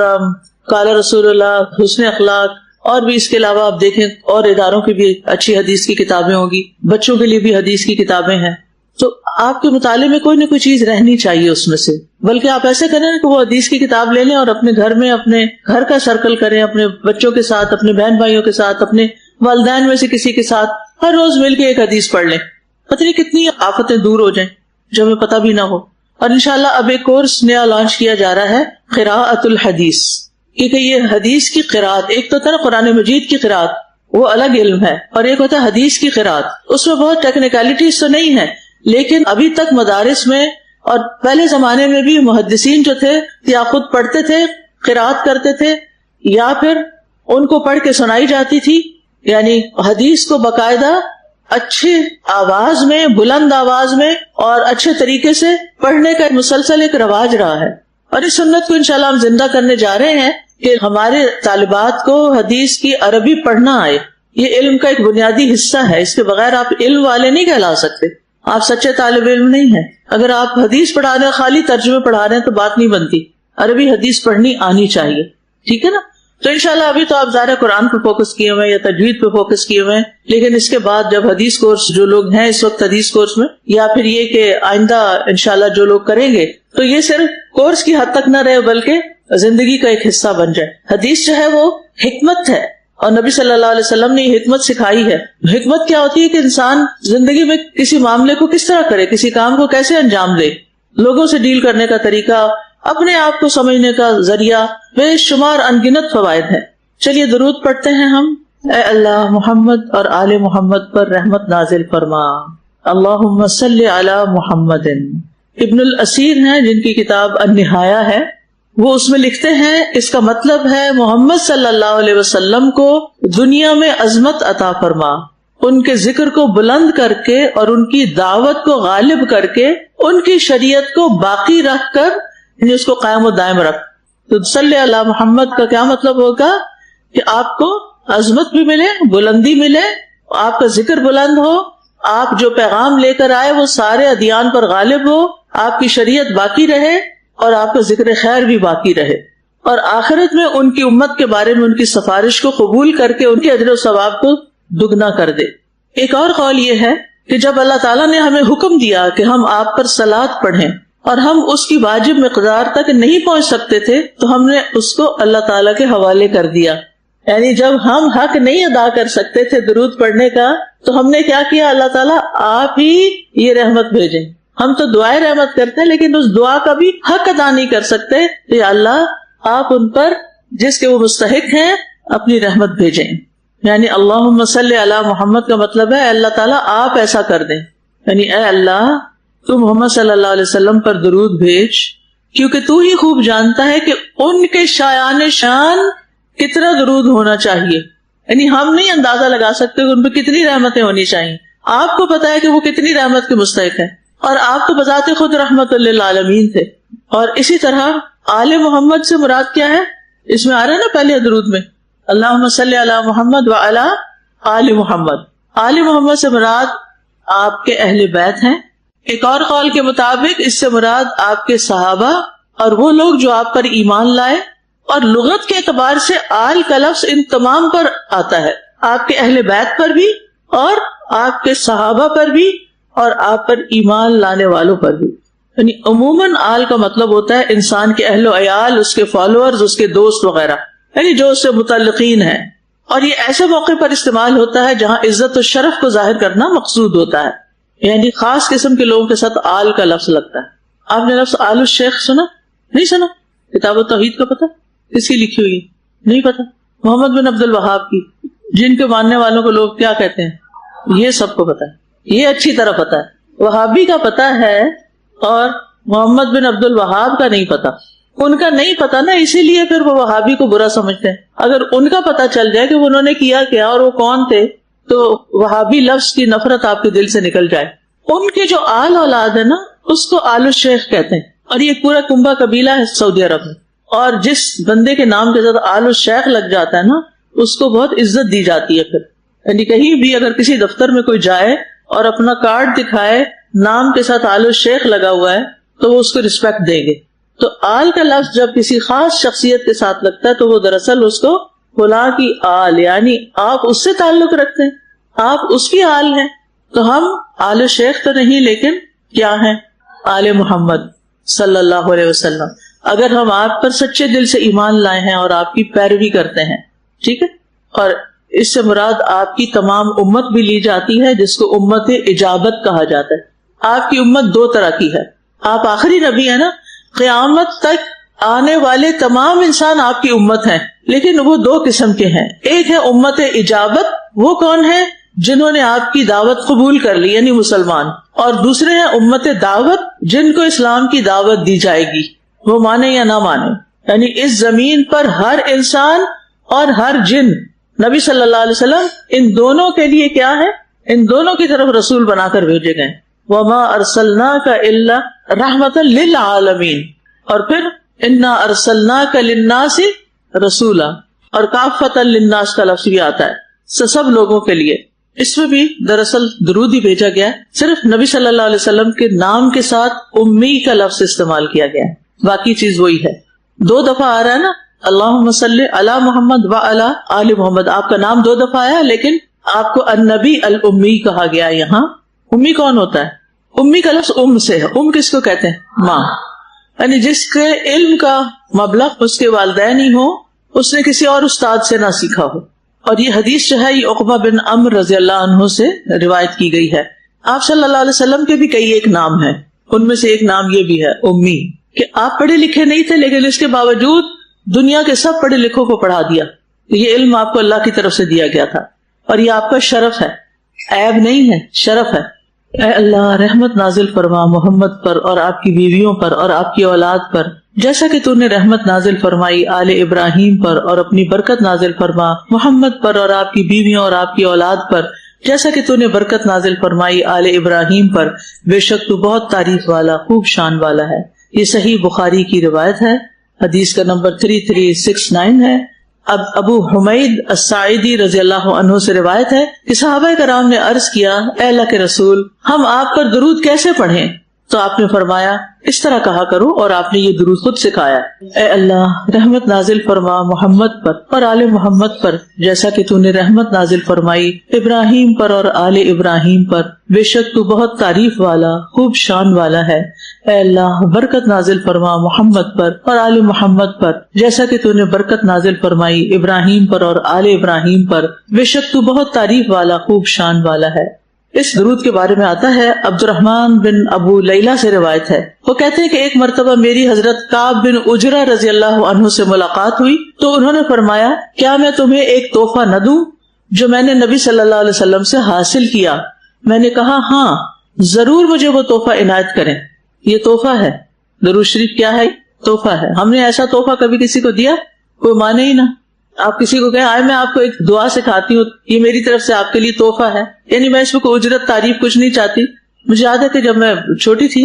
قال رسول اللہ، حسن اخلاق، اور بھی اس کے علاوہ آپ دیکھیں اور اداروں کی بھی اچھی حدیث کی کتابیں ہوں گی، بچوں کے لیے بھی حدیث کی کتابیں ہیں. تو آپ کے مطالعے میں کوئی نہ کوئی چیز رہنی چاہیے اس میں سے. بلکہ آپ ایسے کریں کہ وہ حدیث کی کتاب لے لیں اور اپنے گھر میں اپنے گھر کا سرکل کریں، اپنے بچوں کے ساتھ، اپنے بہن بھائیوں کے ساتھ، اپنے والدین میں سے کسی کے ساتھ ہر روز مل کے ایک حدیث پڑھ لیں. پتہ نہیں کتنی آفتیں دور ہو جائیں جو ہمیں پتہ بھی نہ ہو. اور انشاءاللہ اب ایک کورس نیا لانچ کیا جا رہا ہے، قراءۃ الحدیث. کیونکہ یہ حدیث کی قراءت، ایک تو نا قرآن مجید کی قراءت وہ الگ علم ہے، اور ایک ہوتا ہے حدیث کی قراءت. اس میں بہت ٹیکنیکلٹیز تو نہیں ہے، لیکن ابھی تک مدارس میں اور پہلے زمانے میں بھی محدثین جو تھے یا خود پڑھتے تھے، قراءت کرتے تھے، یا پھر ان کو پڑھ کے سنائی جاتی تھی. یعنی حدیث کو باقاعدہ اچھی آواز میں، بلند آواز میں اور اچھے طریقے سے پڑھنے کا مسلسل ایک رواج رہا ہے. اور اس سنت کو انشاءاللہ ہم زندہ کرنے جا رہے ہیں کہ ہمارے طالبات کو حدیث کی عربی پڑھنا آئے. یہ علم کا ایک بنیادی حصہ ہے، اس کے بغیر آپ علم والے نہیں کہلا سکتے، آپ سچے طالب علم نہیں ہیں. اگر آپ حدیث پڑھا رہے ہیں، خالی ترجمے پڑھا رہے ہیں تو بات نہیں بنتی. عربی حدیث پڑھنی آنی چاہیے. ٹھیک ہے نا؟ تو انشاءاللہ ابھی تو آپ ظاہر قرآن پہ فوکس کیے ہوئے ہیں یا تجوید پہ فوکس کیے ہوئے ہیں، لیکن اس کے بعد جب حدیث کورس جو لوگ ہیں اس وقت حدیث کورس میں، یا پھر یہ کہ آئندہ انشاءاللہ جو لوگ کریں گے، تو یہ صرف کورس کی حد تک نہ رہے بلکہ زندگی کا ایک حصہ بن جائے. حدیث جو ہے وہ حکمت ہے، اور نبی صلی اللہ علیہ وسلم نے یہ حکمت سکھائی ہے. حکمت کیا ہوتی ہے کہ انسان زندگی میں کسی معاملے کو کس طرح کرے، کسی کام کو کیسے انجام دے، لوگوں سے ڈیل کرنے کا طریقہ، اپنے آپ کو سمجھنے کا ذریعہ، بے شمار انگنت فوائد ہیں. چلیے درود پڑھتے ہیں ہم. اے اللہ محمد اور آل محمد پر رحمت نازل فرما. اللہم صلی علی محمد. ابن الاسیر ہیں جن کی کتاب النہایہ ہے، وہ اس میں لکھتے ہیں اس کا مطلب ہے محمد صلی اللہ علیہ وسلم کو دنیا میں عظمت عطا فرما، ان کے ذکر کو بلند کر کے اور ان کی دعوت کو غالب کر کے ان کی شریعت کو باقی رکھ کر، یعنی اس کو قائم و دائم رکھ. تو صلی علی محمد کا کیا مطلب ہوگا کہ آپ کو عظمت بھی ملے، بلندی ملے، آپ کا ذکر بلند ہو، آپ جو پیغام لے کر آئے وہ سارے ادیان پر غالب ہو، آپ کی شریعت باقی رہے اور آپ کا ذکر خیر بھی باقی رہے، اور آخرت میں ان کی امت کے بارے میں ان کی سفارش کو قبول کر کے ان کے اجر و ثواب کو دگنا کر دے. ایک اور قول یہ ہے کہ جب اللہ تعالیٰ نے ہمیں حکم دیا کہ ہم آپ پر صلاۃ پڑھیں اور ہم اس کی واجب مقدار تک نہیں پہنچ سکتے تھے تو ہم نے اس کو اللہ تعالیٰ کے حوالے کر دیا. یعنی جب ہم حق نہیں ادا کر سکتے تھے درود پڑھنے کا تو ہم نے کیا کیا، اللہ تعالیٰ آپ ہی یہ رحمت بھیجیں. ہم تو دعائیں رحمت کرتے ہیں لیکن اس دعا کا بھی حق ادا نہیں کر سکتے، تو یا اللہ آپ ان پر جس کے وہ مستحق ہیں اپنی رحمت بھیجیں. یعنی اللہم صلی علی محمد کا مطلب ہے اللہ تعالیٰ آپ ایسا کر دیں، یعنی اے اللہ تو محمد صلی اللہ علیہ وسلم پر درود بھیج، کیونکہ تو ہی خوب جانتا ہے کہ ان کے شایان شان کتنا درود ہونا چاہیے. یعنی ہم نہیں اندازہ لگا سکتے کہ ان پہ کتنی رحمتیں ہونی چاہیے. آپ کو پتا ہے کہ وہ کتنی رحمت کے مستحق ہیں، اور آپ تو بذات خود رحمت للعالمین تھے. اور اسی طرح آل محمد سے مراد کیا ہے، اس میں آ رہا ہے نا پہلے درود میں اللہم صلی علی محمد وعلی آل محمد. آل محمد سے مراد آپ کے اہل بیت ہیں. ایک اور قول کے مطابق اس سے مراد آپ کے صحابہ اور وہ لوگ جو آپ پر ایمان لائے. اور لغت کے اعتبار سے آل کا لفظ ان تمام پر آتا ہے، آپ کے اہل بیت پر بھی اور آپ کے صحابہ پر بھی اور آپ پر ایمان لانے والوں پر بھی. یعنی عموماً آل کا مطلب ہوتا ہے انسان کے اہل و عیال، اس کے فالوورز، اس کے دوست وغیرہ، یعنی جو اس سے متعلقین ہیں. اور یہ ایسے موقع پر استعمال ہوتا ہے جہاں عزت و شرف کو ظاہر کرنا مقصود ہوتا ہے، یعنی خاص قسم کے لوگوں کے ساتھ آل کا لفظ لگتا ہے. آپ نے لفظ آل الشیخ سنا؟ نہیں سنا؟ کتاب التوحید کا پتہ کس کی لکھی ہوئی؟ نہیں پتا. محمد بن عبد الوہاب کی، جن کے ماننے والوں کو لوگ کیا کہتے ہیں، یہ سب کو پتا ہے، یہ اچھی طرح پتا ہے. وہابی کا پتا ہے اور محمد بن عبد الوہاب کا نہیں پتا. ان کا نہیں پتا نا، اسی لیے پھر وہ وہابی کو برا سمجھتے ہیں. اگر ان کا پتا چل جائے کہ انہوں نے کیا کیا اور وہ کون تھے تو وہابی لفظ کی نفرت آپ کے دل سے نکل جائے. ان کے جو آل اولاد ہے نا اس کو آل الشیخ کہتے ہیں، اور یہ پورا کنبہ قبیلہ ہے سعودی عرب میں. اور جس بندے کے نام کے ساتھ آل الشیخ لگ جاتا ہے نا اس کو بہت عزت دی جاتی ہے. پھر یعنی کہیں بھی اگر کسی دفتر میں کوئی جائے اور اپنا کارڈ دکھائے نام کے ساتھ آل الشیخ لگا ہوا ہے تو وہ اس کو رسپیکٹ دیں گے. تو آل کا لفظ جب کسی خاص شخصیت کے ساتھ لگتا ہے تو وہ دراصل اس کو فلاں کی آل، یعنی آپ اس سے تعلق رکھتے ہیں، آپ اس کی آل ہیں. تو ہم آل شیخ تو نہیں، لیکن کیا ہیں؟ آل محمد صلی اللہ علیہ وسلم. اگر ہم آپ پر سچے دل سے ایمان لائے ہیں اور آپ کی پیروی کرتے ہیں، ٹھیک ہے، اور اس سے مراد آپ کی تمام امت بھی لی جاتی ہے جس کو امت اجابت کہا جاتا ہے. آپ کی امت دو طرح کی ہے. آپ آخری نبی ہیں نا، قیامت تک آنے والے تمام انسان آپ کی امت ہیں، لیکن وہ دو قسم کے ہیں. ایک ہے امت اجابت، وہ کون ہے؟ جنہوں نے آپ کی دعوت قبول کر لی یعنی مسلمان. اور دوسرے ہیں امت دعوت، جن کو اسلام کی دعوت دی جائے گی، وہ مانے یا نہ مانے. یعنی اس زمین پر ہر انسان اور ہر جن، نبی صلی اللہ علیہ وسلم ان دونوں کے لیے کیا ہے؟ ان دونوں کی طرف رسول بنا کر بھیجے گئے. وما ارسلناک الا رحمتا للعالمین. اور پھر انا ارسلناک للناس رسولا، اور کافتا للناس کا لفظ بھی آتا ہے سب لوگوں کے لیے. اس میں بھی دراصل درود ہی بھیجا گیا ہے، صرف نبی صلی اللہ علیہ وسلم کے نام کے ساتھ امی کا لفظ استعمال کیا گیا ہے، باقی چیز وہی ہے. 2 دفعہ آ رہا ہے نا، اللہم صلی علی محمد وعلی آل محمد. آپ کا نام 2 دفعہ آیا لیکن آپ کو النبی الامی کہا گیا. یہاں امی کون ہوتا ہے؟ امی کا لفظ ام سے ہے. ام کس کو کہتے ہیں؟ ماں. یعنی جس کے علم کا مبلغ اس کے والدین ہی ہو، اس نے کسی اور استاد سے نہ سیکھا ہو. اور یہ حدیث جو ہے یہ عقبہ بن عمر رضی اللہ عنہ سے روایت کی گئی ہے. آپ صلی اللہ علیہ وسلم کے بھی کئی ایک نام ہیں، ان میں سے ایک نام یہ بھی ہے امی، کہ آپ پڑھے لکھے نہیں تھے لیکن اس کے باوجود دنیا کے سب پڑھے لکھوں کو پڑھا دیا. یہ علم آپ کو اللہ کی طرف سے دیا گیا تھا اور یہ آپ کا شرف ہے، عیب نہیں ہے، شرف ہے. اے اللہ رحمت نازل فرما محمد پر اور آپ کی بیویوں پر اور آپ کی اولاد پر، جیسا کہ تو نے رحمت نازل فرمائی آل ابراہیم پر، اور اپنی برکت نازل فرما محمد پر اور آپ کی بیویوں اور آپ کی اولاد پر، جیسا کہ تو نے برکت نازل فرمائی آل ابراہیم پر، بے شک تو بہت تعریف والا خوب شان والا ہے. یہ صحیح بخاری کی روایت ہے، حدیث کا نمبر 3369 ہے. اب ابو حمید الساعدی رضی اللہ عنہ سے روایت ہے کہ صحابہ کرام نے عرض کیا، اے اللہ کے رسول، ہم آپ پر درود کیسے پڑھیں؟ تو آپ نے فرمایا اس طرح کہا کرو، اور آپ نے یہ درود خود سکھایا. اے اللہ رحمت نازل فرما محمد پر اور آل محمد پر، جیسا کہ تو نے رحمت نازل فرمائی ابراہیم پر اور آل ابراہیم پر، بے شک تو بہت تعریف والا خوب شان والا ہے. اے اللہ برکت نازل فرما محمد پر اور آل محمد پر، جیسا کہ تو نے برکت نازل فرمائی ابراہیم پر اور آل ابراہیم پر، بے شک تو بہت تعریف والا خوب شان والا ہے. اس درود کے بارے میں آتا ہے، عبد الرحمن بن ابو لیلہ سے روایت ہے، وہ کہتے ہیں کہ ایک مرتبہ میری حضرت کعب بن عجرہ رضی اللہ عنہ سے ملاقات ہوئی تو انہوں نے فرمایا، کیا میں تمہیں ایک تحفہ نہ دوں جو میں نے نبی صلی اللہ علیہ وسلم سے حاصل کیا؟ میں نے کہا ہاں ضرور، مجھے وہ تحفہ عنایت کریں. یہ تحفہ ہے، درود شریف کیا ہے؟ تحفہ ہے. ہم نے ایسا تحفہ کبھی کسی کو دیا؟ کوئی مانے ہی نہ. آپ کسی کو کہیں آئے میں آپ کو ایک دعا سکھاتی ہوں، یہ میری طرف سے آپ کے لیے تحفہ ہے، یعنی میں اس میں کوئی اجرت تعریف کچھ نہیں چاہتی. مجھے یاد ہے کہ جب میں چھوٹی تھی،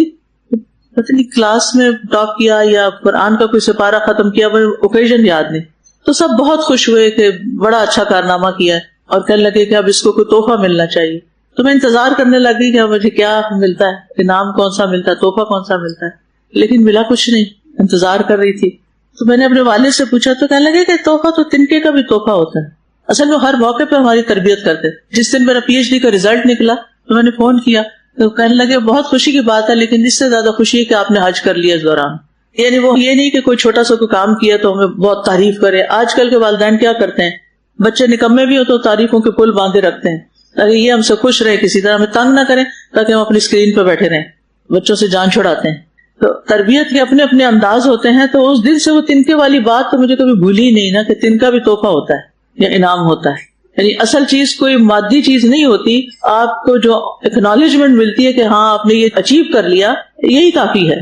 پتہ نہیں کلاس میں ٹاپ کیا یا قرآن کا کوئی سپارہ ختم کیا، مجھے اوکیزن یاد نہیں، تو سب بہت خوش ہوئے کہ بڑا اچھا کارنامہ کیا ہے، اور کہنے لگے کہ اب اس کو کوئی تحفہ ملنا چاہیے. تو میں انتظار کرنے لگی کہ مجھے کیا ملتا ہے، انعام کون سا ملتا ہے، تحفہ کون سا ملتا ہے، لیکن ملا کچھ نہیں. انتظار کر رہی تھی تو میں نے اپنے والد سے پوچھا تو کہنے لگے کہ تحفہ تو تنکے کا بھی تحفہ ہوتا ہے. اصل میں ہر موقع پہ ہماری تربیت کرتے. جس دن میرا PhD کا رزلٹ نکلا تو میں نے فون کیا تو کہنے لگے بہت خوشی کی بات ہے، لیکن اس سے زیادہ خوشی ہے کہ آپ نے حج کر لیا اس دوران. یعنی وہ یہ نہیں کہ کوئی چھوٹا سا کوئی کام کیا تو ہمیں بہت تعریف کرے. آج کل کے والدین کیا کرتے ہیں، بچے نکمے بھی ہو تو تعریفوں کے پل باندھے رکھتے ہیں تاکہ یہ ہم سے خوش رہے، کسی طرح ہمیں تنگ نہ کریں تاکہ ہم اپنی اسکرین پہ بیٹھے رہیں. بچوں سے جان چھڑاتے ہیں. تو تربیت کے اپنے اپنے انداز ہوتے ہیں. تو اس دن سے وہ تنکے والی بات تو مجھے کبھی بھولی ہی نہیں نا، کہ تنکا بھی تحفہ ہوتا ہے یا انعام ہوتا ہے. یعنی اصل چیز کوئی مادی چیز نہیں ہوتی، آپ کو جو اکنالجمنٹ ملتی ہے کہ ہاں آپ نے یہ اچیو کر لیا، یہی کافی ہے.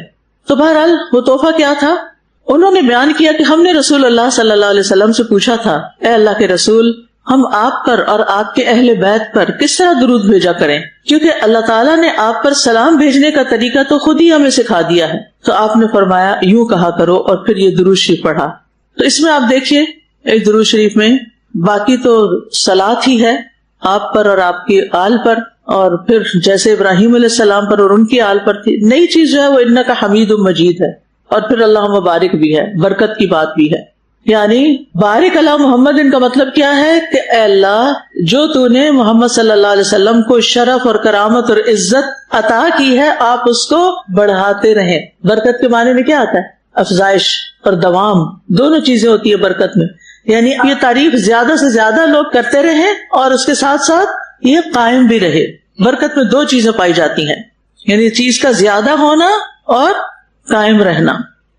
تو بہرحال وہ تحفہ کیا تھا؟ انہوں نے بیان کیا کہ ہم نے رسول اللہ صلی اللہ علیہ وسلم سے پوچھا تھا، اے اللہ کے رسول، ہم آپ پر اور آپ کے اہل بیت پر کس طرح درود بھیجا کریں، کیونکہ اللہ تعالیٰ نے آپ پر سلام بھیجنے کا طریقہ تو خود ہی ہمیں سکھا دیا ہے. تو آپ نے فرمایا یوں کہا کرو، اور پھر یہ درود شریف پڑھا. تو اس میں آپ دیکھیے ایک درود شریف میں باقی تو صلات ہی ہے آپ پر اور آپ کے آل پر، اور پھر جیسے ابراہیم علیہ السلام پر اور ان کی آل پر تھی. نئی چیز جو ہے وہ انکا حمید مجید ہے، اور پھر اللہ مبارک بھی ہے، برکت کی بات بھی ہے. یعنی بارک اللہ محمد، ان کا مطلب کیا ہے کہ اے اللہ جو تو نے محمد صلی اللہ علیہ وسلم کو شرف اور کرامت اور عزت عطا کی ہے، آپ اس کو بڑھاتے رہیں. برکت کے معنی میں کیا آتا ہے؟ افزائش اور دوام، دونوں چیزیں ہوتی ہے برکت میں. یعنی یہ تعریف زیادہ سے زیادہ لوگ کرتے رہیں اور اس کے ساتھ ساتھ یہ قائم بھی رہے. برکت میں دو چیزیں پائی جاتی ہیں، یعنی چیز کا زیادہ ہونا اور قائم رہنا.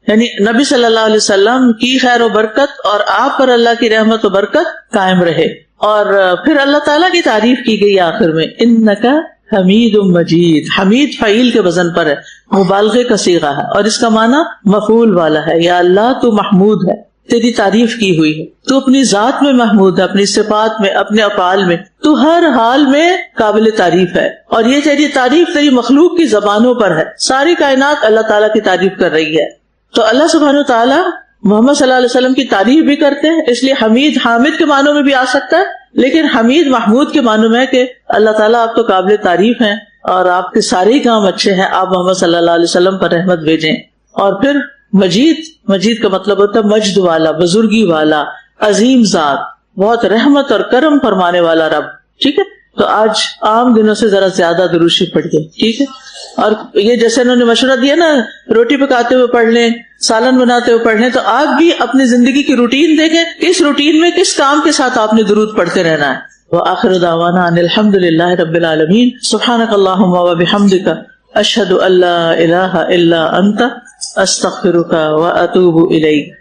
یعنی نبی صلی اللہ علیہ وسلم کی خیر و برکت اور آپ پر اللہ کی رحمت و برکت قائم رہے. اور پھر اللہ تعالیٰ کی تعریف کی گئی آخر میں، انکا حمید مجید. حمید فعیل کے وزن پر ہے، مبالغے کا صیغہ ہے، اور اس کا معنی مفعول والا ہے. یا اللہ تو محمود ہے، تیری تعریف کی ہوئی ہے، تو اپنی ذات میں محمود ہے، اپنی صفات میں، اپنے افعال میں، تو ہر حال میں قابل تعریف ہے. اور یہ تیری تعریف تیری مخلوق کی زبانوں پر ہے. ساری کائنات اللہ تعالیٰ کی تعریف کر رہی ہے. تو اللہ سبحانہ و تعالیٰ محمد صلی اللہ علیہ وسلم کی تعریف بھی کرتے ہیں، اس لیے حمید حامد کے معنوں میں بھی آ سکتا ہے، لیکن حمید محمود کے معنوں میں ہے کہ اللہ تعالیٰ آپ تو قابل تعریف ہیں اور آپ کے سارے ہی کام اچھے ہیں، آپ محمد صلی اللہ علیہ وسلم پر رحمت بھیجیں. اور پھر مجید کا مطلب ہوتا ہے مجد والا، بزرگی والا، عظیم ذات، بہت رحمت اور کرم فرمانے والا رب. ٹھیک ہے، تو آج عام دنوں سے ذرا زیادہ درود شریف پڑھیے. ٹھیک ہے، اور یہ جیسے انہوں نے مشورہ دیا نا، روٹی پکاتے ہوئے پڑھ لیں، سالن بناتے ہوئے پڑھ لیں، تو آپ بھی اپنی زندگی کی روٹین دیکھیں، کس روٹین میں کس کام کے ساتھ آپ نے درود پڑھتے رہنا ہے. وآخر دعوانا ان الحمد للہ رب العالمین. سبحانک اللہم وبحمدک، اشہد ان لا الہ الا انت، استغفرک واتوب الیک.